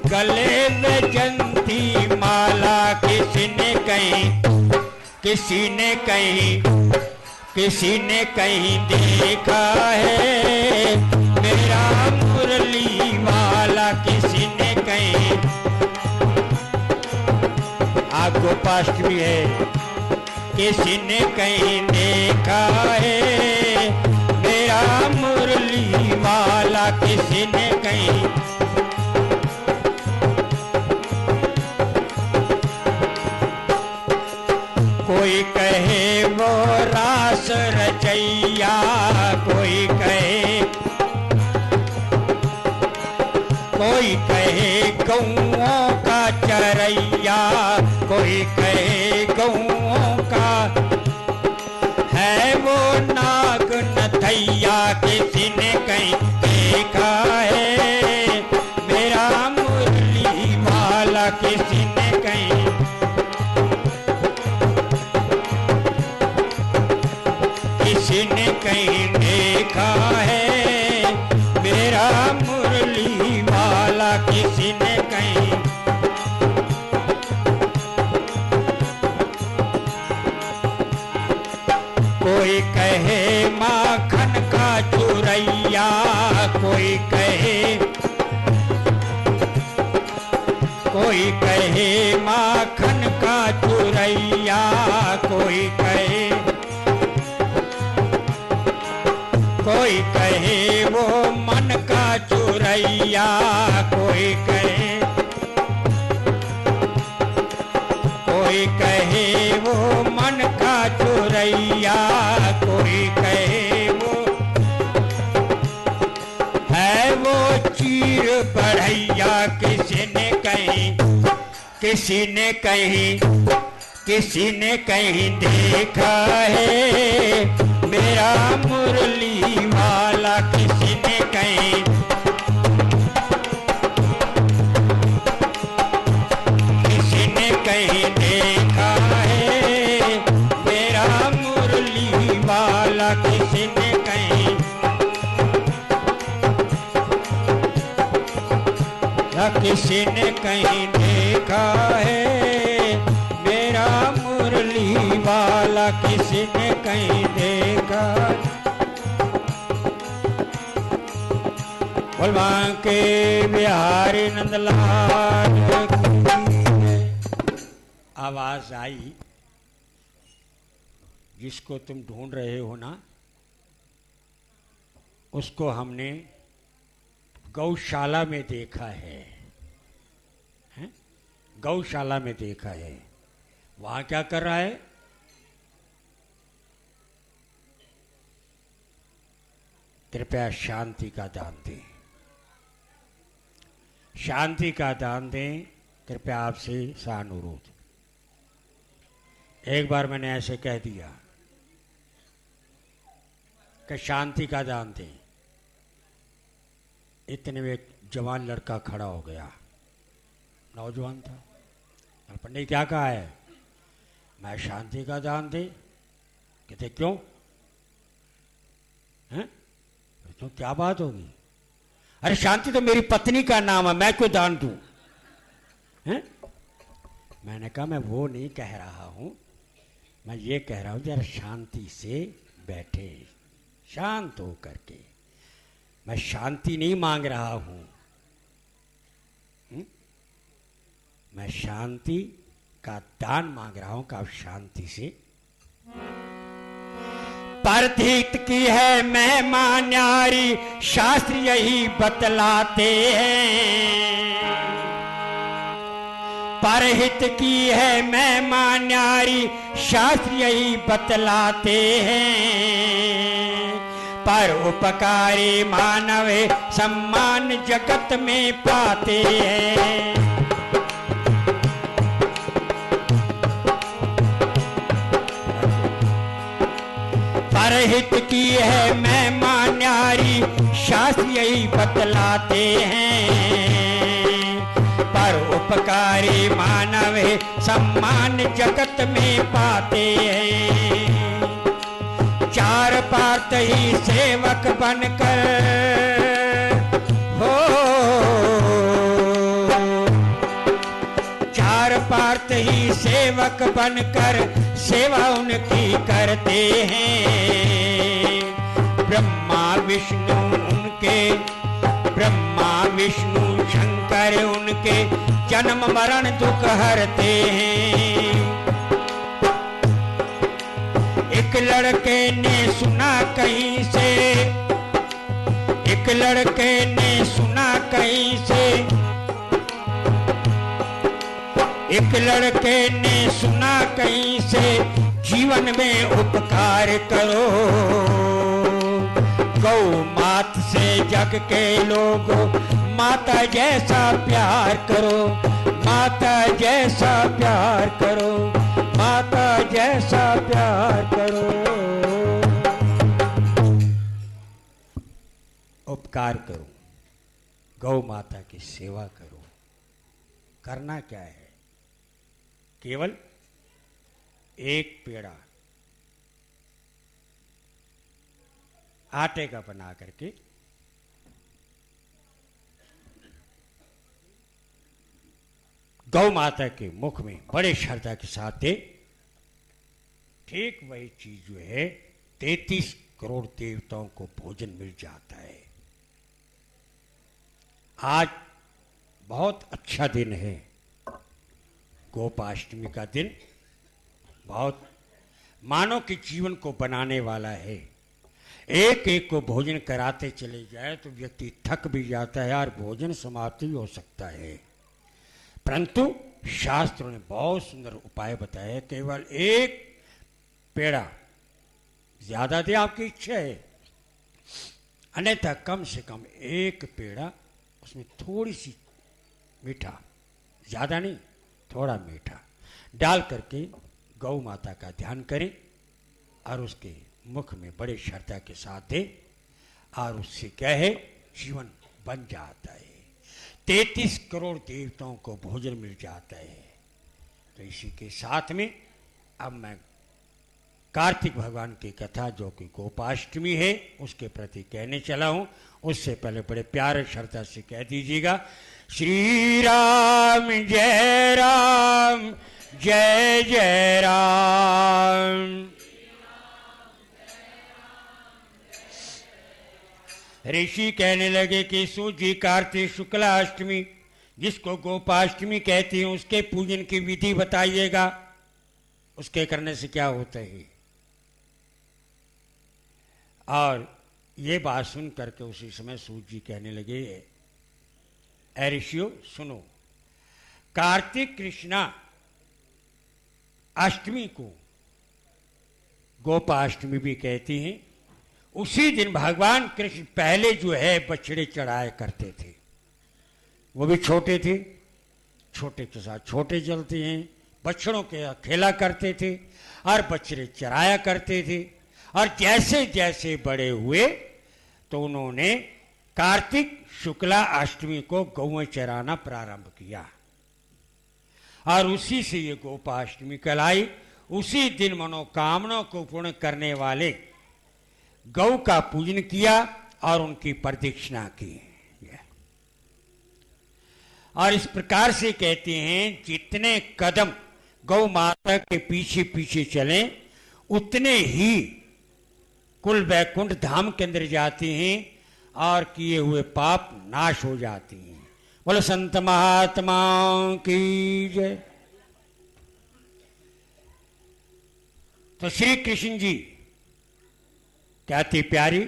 गले में जंती माला, किसी ने कहीं देखा है मेरा मुरली वाला, किसी ने कहीं। आपको पास्ट भी है, किसी ने कहीं देखा है मेरा मुरली वाला, किसी ने कहीं। कोई कहे वो रास रचैया, कोई कहे गौओं का चरैया, कोई कहे गौओं का है वो नाग नथैया, किसी ने कहीं देखा है मेरा मुरली वाला, किसी ने कहीं। किसी ने कहीं देखा है मेरा मुरली वाला, किसी ने कहीं। कोई कहे माखन का चुरैया, कोई कहे कोई कहे माखन का चुरैया, कोई कहे वो मन का चुरैया, कोई कहे वो मन का चुरैया, कोई कहे वो है वो चीर बढ़ैया। किसी ने कहीं देखा है मेरा मुरली वाला, किसी ने कहीं देखा है मेरा मुरली वाला, किसी ने कहीं किसी ने कहीं देखा है मेरा मुरली वाला, किसी ने कहीं देखा। बोलवां के बिहारी नंदलाल आवाज आई। जिसको तुम ढूंढ रहे हो ना, उसको हमने गौशाला में देखा है, गौशाला में देखा है। वहां क्या कर रहा है? कृपया शांति का दान दें, शांति का दान दें, कृपया आपसे सानुरोध। एक बार मैंने ऐसे कह दिया कि शांति का दान दें, इतने में एक जवान लड़का खड़ा हो गया, नौजवान था। पंडित क्या कहा है? मैं शांति का दान दे। कहते क्यों? हैं? तो क्या बात होगी? अरे शांति तो मेरी पत्नी का नाम है, मैं क्यों दान दूं? हैं? मैंने कहा मैं वो नहीं कह रहा हूं, मैं ये कह रहा हूं जरा शांति से बैठे, शांत हो करके। मैं शांति नहीं मांग रहा हूं, मैं शांति का दान मांग रहा हूं कि आप शांति से। परधित की है महिमा न्यारी, शास्त्र यही बतलाते हैं। परहित की है महिमा न्यारी, शास्त्र यही बतलाते हैं। पर उपकारी मानव सम्मान जगत में पाते हैं। परहित की है महिमा न्यारी, शास्त्र यही बतलाते हैं। पर उपकारी मानव सम्मान जगत में पाते हैं। चार पात ही सेवक बनकर हो, चार पात ही सेवक बनकर सेवा उनकी करते हैं। ब्रह्मा विष्णु उनके, ब्रह्मा विष्णु शंकर उनके जन्म मरण दुख हरते हैं। एक लड़के ने सुना कहीं से, एक लड़के ने सुना कहीं से, एक लड़के ने सुना कहीं से, जीवन में उपकार करो। गौ मात से जग के लोगों माता जैसा प्यार करो, माता जैसा प्यार करो, माता जैसा प्यार करो। उपकार करो, गौ माता की सेवा करो। करना क्या है? केवल एक पेड़ा आटे का बना करके गौ माता के मुख में बड़े श्रद्धा के साथ दे। ठीक वही चीज जो है 33 करोड़ देवताओं को भोजन मिल जाता है। आज बहुत अच्छा दिन है, गोपाष्टमी का दिन बहुत मानव के जीवन को बनाने वाला है। एक एक को भोजन कराते चले जाए तो व्यक्ति थक भी जाता है और भोजन समाप्ति हो सकता है, परंतु शास्त्रों ने बहुत सुंदर उपाय बताया है। केवल एक पेड़ा, ज्यादा दे आपकी इच्छा है, अन्यथा कम से कम एक पेड़ा, उसमें थोड़ी सी मीठा, ज्यादा नहीं थोड़ा मीठा डाल करके गौ माता का ध्यान करें और उसके मुख में बड़े श्रद्धा के साथ दे, और उससे क्या है, जीवन बन जाता है। 33 करोड़ देवताओं को भोजन मिल जाता है। तो इसी के साथ में अब मैं कार्तिक भगवान की कथा, जो कि गोपाष्टमी है, उसके प्रति कहने चला हूं। उससे पहले बड़े प्यारे श्रद्धा से कह दीजिएगा, श्री राम जय राम, जय जय राम। ऋषि कहने लगे कि सूजी कार्तिक शुक्ला अष्टमी, जिसको गोपाष्टमी कहते हैं, उसके पूजन की विधि बताइएगा, उसके करने से क्या होता है। और ये बात सुन करके उसी समय सूत जी कहने लगे, ऐ ऋषियों सुनो, कार्तिक कृष्णा अष्टमी को गोपाष्टमी भी कहती हैं। उसी दिन भगवान कृष्ण पहले जो है बछड़े चढ़ाया करते थे, वो भी छोटे थे, छोटे के साथ छोटे चलते हैं, बछड़ों के खेला करते थे और बछड़े चराया करते थे। और जैसे जैसे बड़े हुए तो उन्होंने कार्तिक शुक्ला अष्टमी को गौएं चराना प्रारंभ किया और उसी से ये गोपाष्टमी कहलाई। उसी दिन मनोकामना को पूर्ण करने वाले गौ का पूजन किया और उनकी प्रदक्षिणा की। और इस प्रकार से कहते हैं, जितने कदम गौ माता के पीछे पीछे चलें, उतने ही कुल वैकुंठ धाम के अंदर जाते हैं और किए हुए पाप नाश हो जाते हैं। बोलो संत महात्माओं की जय। तो श्री कृष्ण जी क्या थी प्यारी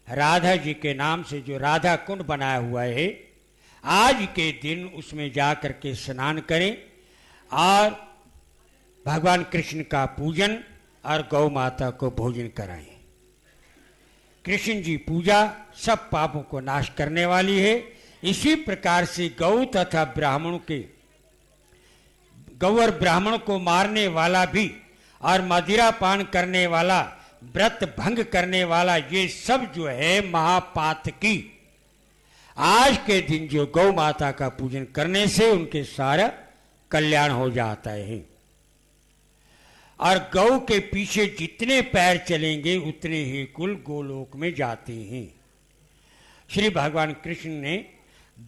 राधा जी के नाम से जो राधा कुंड बनाया हुआ है, आज के दिन उसमें जाकर के स्नान करें और भगवान कृष्ण का पूजन और गौ माता को भोजन कराएं। कृष्ण जी पूजा सब पापों को नाश करने वाली है। इसी प्रकार से गौ तथा ब्राह्मणों के, गौ और ब्राह्मण को मारने वाला भी और मदिरा पान करने वाला, व्रत भंग करने वाला, ये सब जो है महापातकी। आज के दिन जो गौ माता का पूजन करने से उनके सारा कल्याण हो जाता है। और गौ के पीछे जितने पैर चलेंगे उतने ही कुल गोलोक में जाते हैं। श्री भगवान कृष्ण ने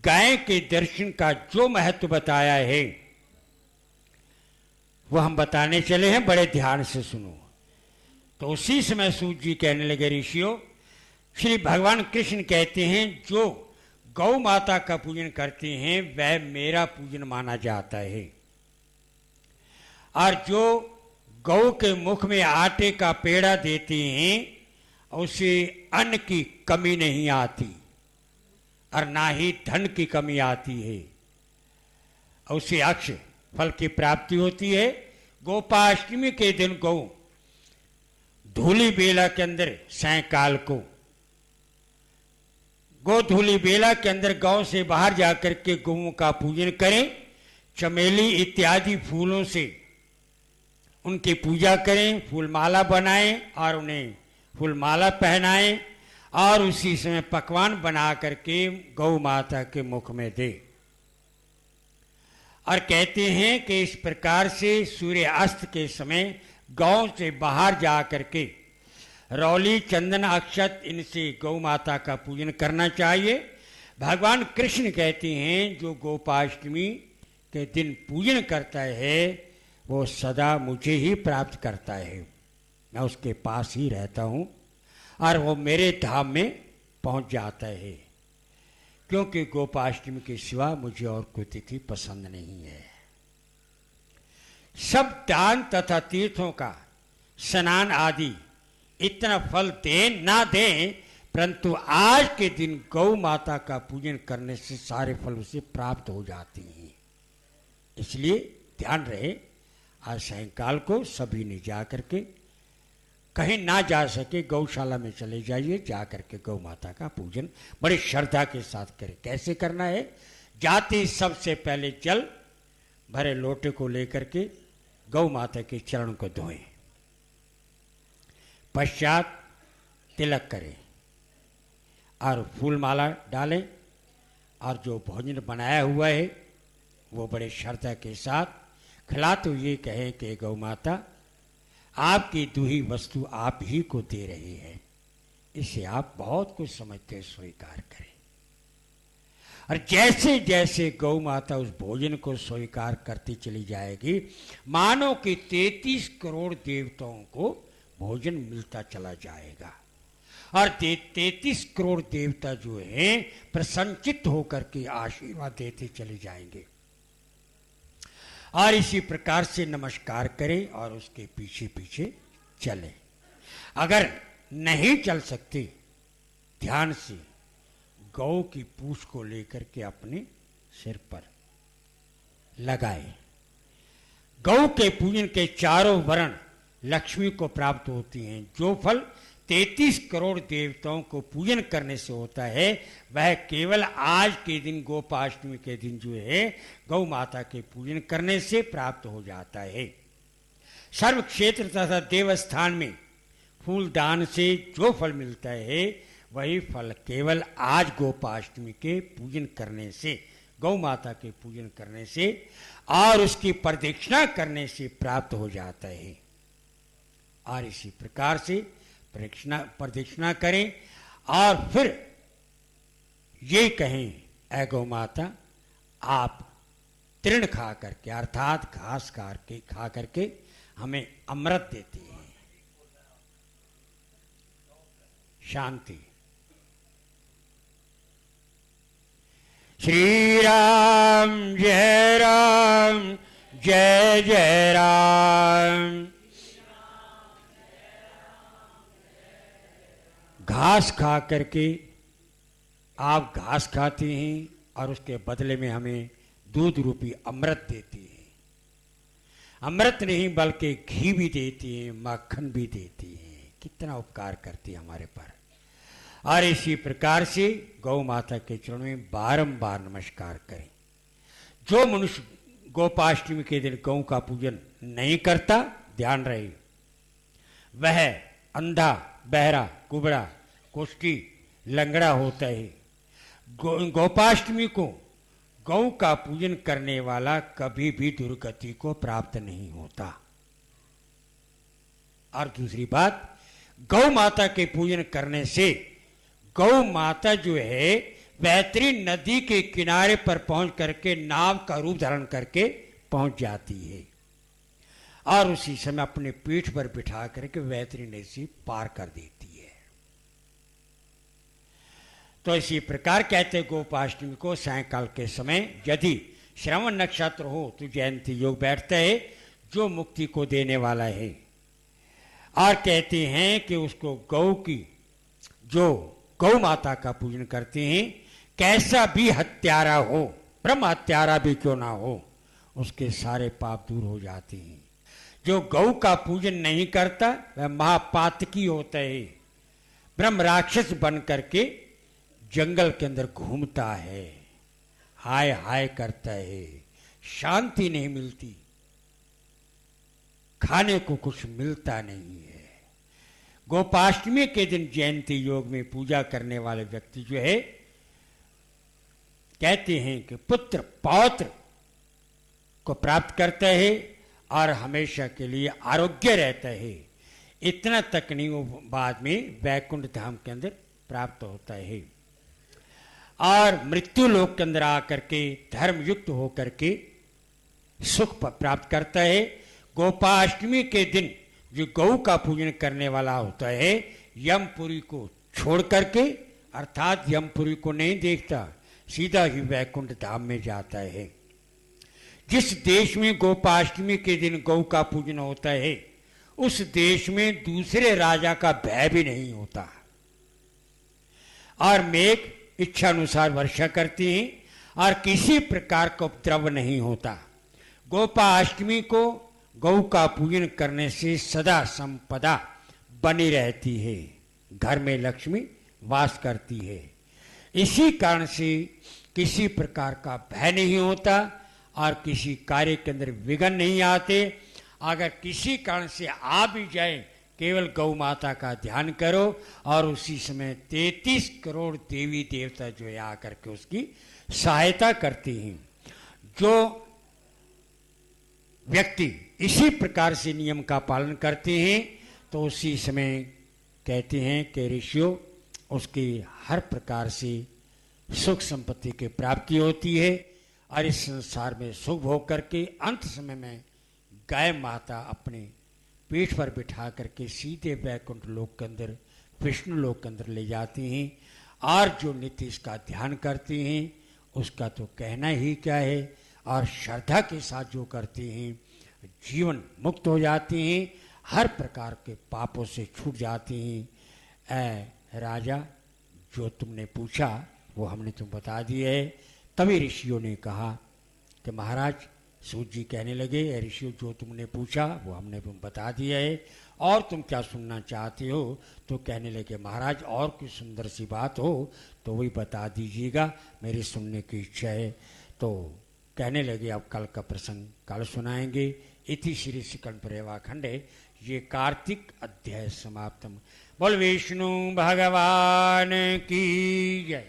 गाय के दर्शन का जो महत्व बताया है वो हम बताने चले हैं, बड़े ध्यान से सुनो। तो उसी समय सूत जी कहने लगे, ऋषियों, श्री भगवान कृष्ण कहते हैं, जो गौ माता का पूजन करते हैं वह मेरा पूजन माना जाता है। और जो गौ के मुख में आटे का पेड़ा देते हैं उसे अन्न की कमी नहीं आती और ना ही धन की कमी आती है, उसे अक्षय फल की प्राप्ति होती है। गोपाष्टमी के दिन गौ धूली बेला के अंदर सायकाल को गोधूली बेला के अंदर गांव से बाहर जाकर के गौओं का पूजन करें, चमेली इत्यादि फूलों से उनकी पूजा करें, फूलमाला बनाएं और उन्हें फूलमाला पहनाएं और उसी समय पकवान बना करके गौ माता के मुख में दे। और कहते हैं कि इस प्रकार से सूर्य अस्त के समय गांव से बाहर जा करके रौली, चंदन, अक्षत इनसे गौ माता का पूजन करना चाहिए। भगवान कृष्ण कहते हैं, जो गोपाष्टमी के दिन पूजन करता है वो सदा मुझे ही प्राप्त करता है। मैं उसके पास ही रहता हूँ और वो मेरे धाम में पहुँच जाता है, क्योंकि गोपाष्टमी के सिवा मुझे और कोई तिथि पसंद नहीं है। सब दान तथा तीर्थों का स्नान आदि इतना फल दें ना दें, परंतु आज के दिन गौ माता का पूजन करने से सारे फल उसे प्राप्त हो जाते हैं। इसलिए ध्यान रहे, आज सायंकाल को सभी ने जा करके, कहीं ना जा सके गौशाला में चले जाइए, जा करके गौ माता का पूजन बड़ी श्रद्धा के साथ करें। कैसे करना है? जाते ही सबसे पहले जल भरे लोटे को लेकर के गौ माता के चरण को धोएं, पश्चात तिलक करें और फूल माला डालें, और जो भोजन बनाया हुआ है वो बड़े श्रद्धा के साथ खिलाते हुए कहें कि गौ माता, आपकी दुही वस्तु आप ही को दे रही है, इसे आप बहुत कुछ समझते स्वीकार करें। और जैसे जैसे गौ माता उस भोजन को स्वीकार करती चली जाएगी, मानो कि 33 करोड़ देवताओं को भोजन मिलता चला जाएगा, और 33 करोड़ देवता जो हैं प्रसन्नचित्त होकर के आशीर्वाद देते चले जाएंगे। और इसी प्रकार से नमस्कार करें और उसके पीछे पीछे चलें। अगर नहीं चल सकते, ध्यान से गौ की पूंछ को लेकर के अपने सिर पर लगाए। गौ के पूजन के चारों वर्ण लक्ष्मी को प्राप्त होती हैं। जो फल 33 करोड़ देवताओं को पूजन करने से होता है, वह केवल आज के दिन गोपाष्टमी के दिन जो है गौ माता के पूजन करने से प्राप्त हो जाता है। सर्व क्षेत्र तथा देवस्थान में फूल दान से जो फल मिलता है, वही फल केवल आज गोपाष्टमी के पूजन करने से, गौ माता के पूजन करने से और उसकी प्रदक्षिणा करने से प्राप्त हो जाता है। और इसी प्रकार से प्रदक्षिणा करें और फिर ये कहें, ऐ गौ माता, आप तृण खा करके अर्थात घास खा करके हमें अमृत देती हैं। शांति। श्री राम जय राम, जय जय राम। घास खा करके आप घास खाती हैं और उसके बदले में हमें दूध रूपी अमृत देती हैं। अमृत नहीं बल्कि घी भी देती हैं, मक्खन भी देती हैं। कितना उपकार करती है हमारे पर। और इसी प्रकार से गौ माता के चरणों में बारंबार नमस्कार करें। जो मनुष्य गोपाष्टमी के दिन गौ का पूजन नहीं करता, ध्यान रहे, वह अंधा, बहरा, कुबड़ा, कुष्ठी, लंगड़ा होता है। गोपाष्टमी को गौ का पूजन करने वाला कभी भी दुर्गति को प्राप्त नहीं होता। और दूसरी बात, गौ माता के पूजन करने से गौ माता जो है बैतरी नदी के किनारे पर पहुंच करके नाव का रूप धारण करके पहुंच जाती है और उसी समय अपने पीठ पर बिठा करके बैतरी नदी से पार कर देती है। तो इसी प्रकार कहते गोपाष्टमी को सायंकाल के समय यदि श्रवण नक्षत्र हो तो जयंती योग बैठता है, जो मुक्ति को देने वाला है। और कहते हैं कि उसको गौ की, जो गौ माता का पूजन करते हैं, कैसा भी हत्यारा हो, ब्रह्म हत्यारा भी क्यों ना हो, उसके सारे पाप दूर हो जाते हैं। जो गौ का पूजन नहीं करता वह महापातकी होता है, ब्रह्म राक्षस बन करके जंगल के अंदर घूमता है, हाय हाय करता है, शांति नहीं मिलती, खाने को कुछ मिलता नहीं है। गोपाष्टमी के दिन जयंती योग में पूजा करने वाले व्यक्ति जो है कहते हैं कि पुत्र पौत्र को प्राप्त करता है और हमेशा के लिए आरोग्य रहता है। इतना तक नहीं, वो बाद में वैकुंठ धाम के अंदर प्राप्त होता है और मृत्यु लोक के अंदर आकर के धर्म युक्त होकर के सुख प्राप्त करता है। गोपाष्टमी के दिन जो गौ का पूजन करने वाला होता है, यमपुरी को छोड़ करके, अर्थात यमपुरी को नहीं देखता, सीधा ही वैकुंठ धाम में जाता है। जिस देश में गोपाष्टमी के दिन गौ का पूजन होता है उस देश में दूसरे राजा का भय भी नहीं होता और मेघ इच्छा अनुसार वर्षा करती हैं और किसी प्रकार का उपद्रव नहीं होता। गोपाष्टमी को गौ का पूजन करने से सदा संपदा बनी रहती है, घर में लक्ष्मी वास करती है। इसी कारण से किसी प्रकार का भय नहीं होता और किसी कार्य के अंदर विघ्न नहीं आते। अगर किसी कारण से आ भी जाए केवल गौ माता का ध्यान करो और उसी समय 33 करोड़ देवी देवता जो है आकर के उसकी सहायता करती हैं। जो व्यक्ति इसी प्रकार से नियम का पालन करते हैं तो उसी समय कहते हैं कि ऋषियों उसकी हर प्रकार से सुख संपत्ति की प्राप्ति होती है और इस संसार में सुख भोग करके अंत समय में गाय माता अपने पीठ पर बिठा करके सीधे वैकुंठ लोक के अंदर विष्णु लोक के अंदर ले जाती हैं और जो नित्य इसका ध्यान करते हैं उसका तो कहना ही क्या है और श्रद्धा के साथ जो करते हैं जीवन मुक्त हो जाते हैं, हर प्रकार के पापों से छूट जाते हैं। ऐ राजा जो तुमने पूछा वो हमने तुम बता दिया है। तभी ऋषियों ने कहा कि महाराज सूत जी कहने लगे ऋषियों जो तुमने पूछा वो हमने तुम बता दिया है और तुम क्या सुनना चाहते हो। तो कहने लगे महाराज और कोई सुंदर सी बात हो तो वही बता दीजिएगा, मेरी सुनने की इच्छा है। तो कहने लगे अब कल का प्रसंग कल सुनाएंगे। इति श्री शिकन प्रेवा खंडे ये कार्तिक अध्याय समाप्तम। बोल विष्णु भगवान की जय।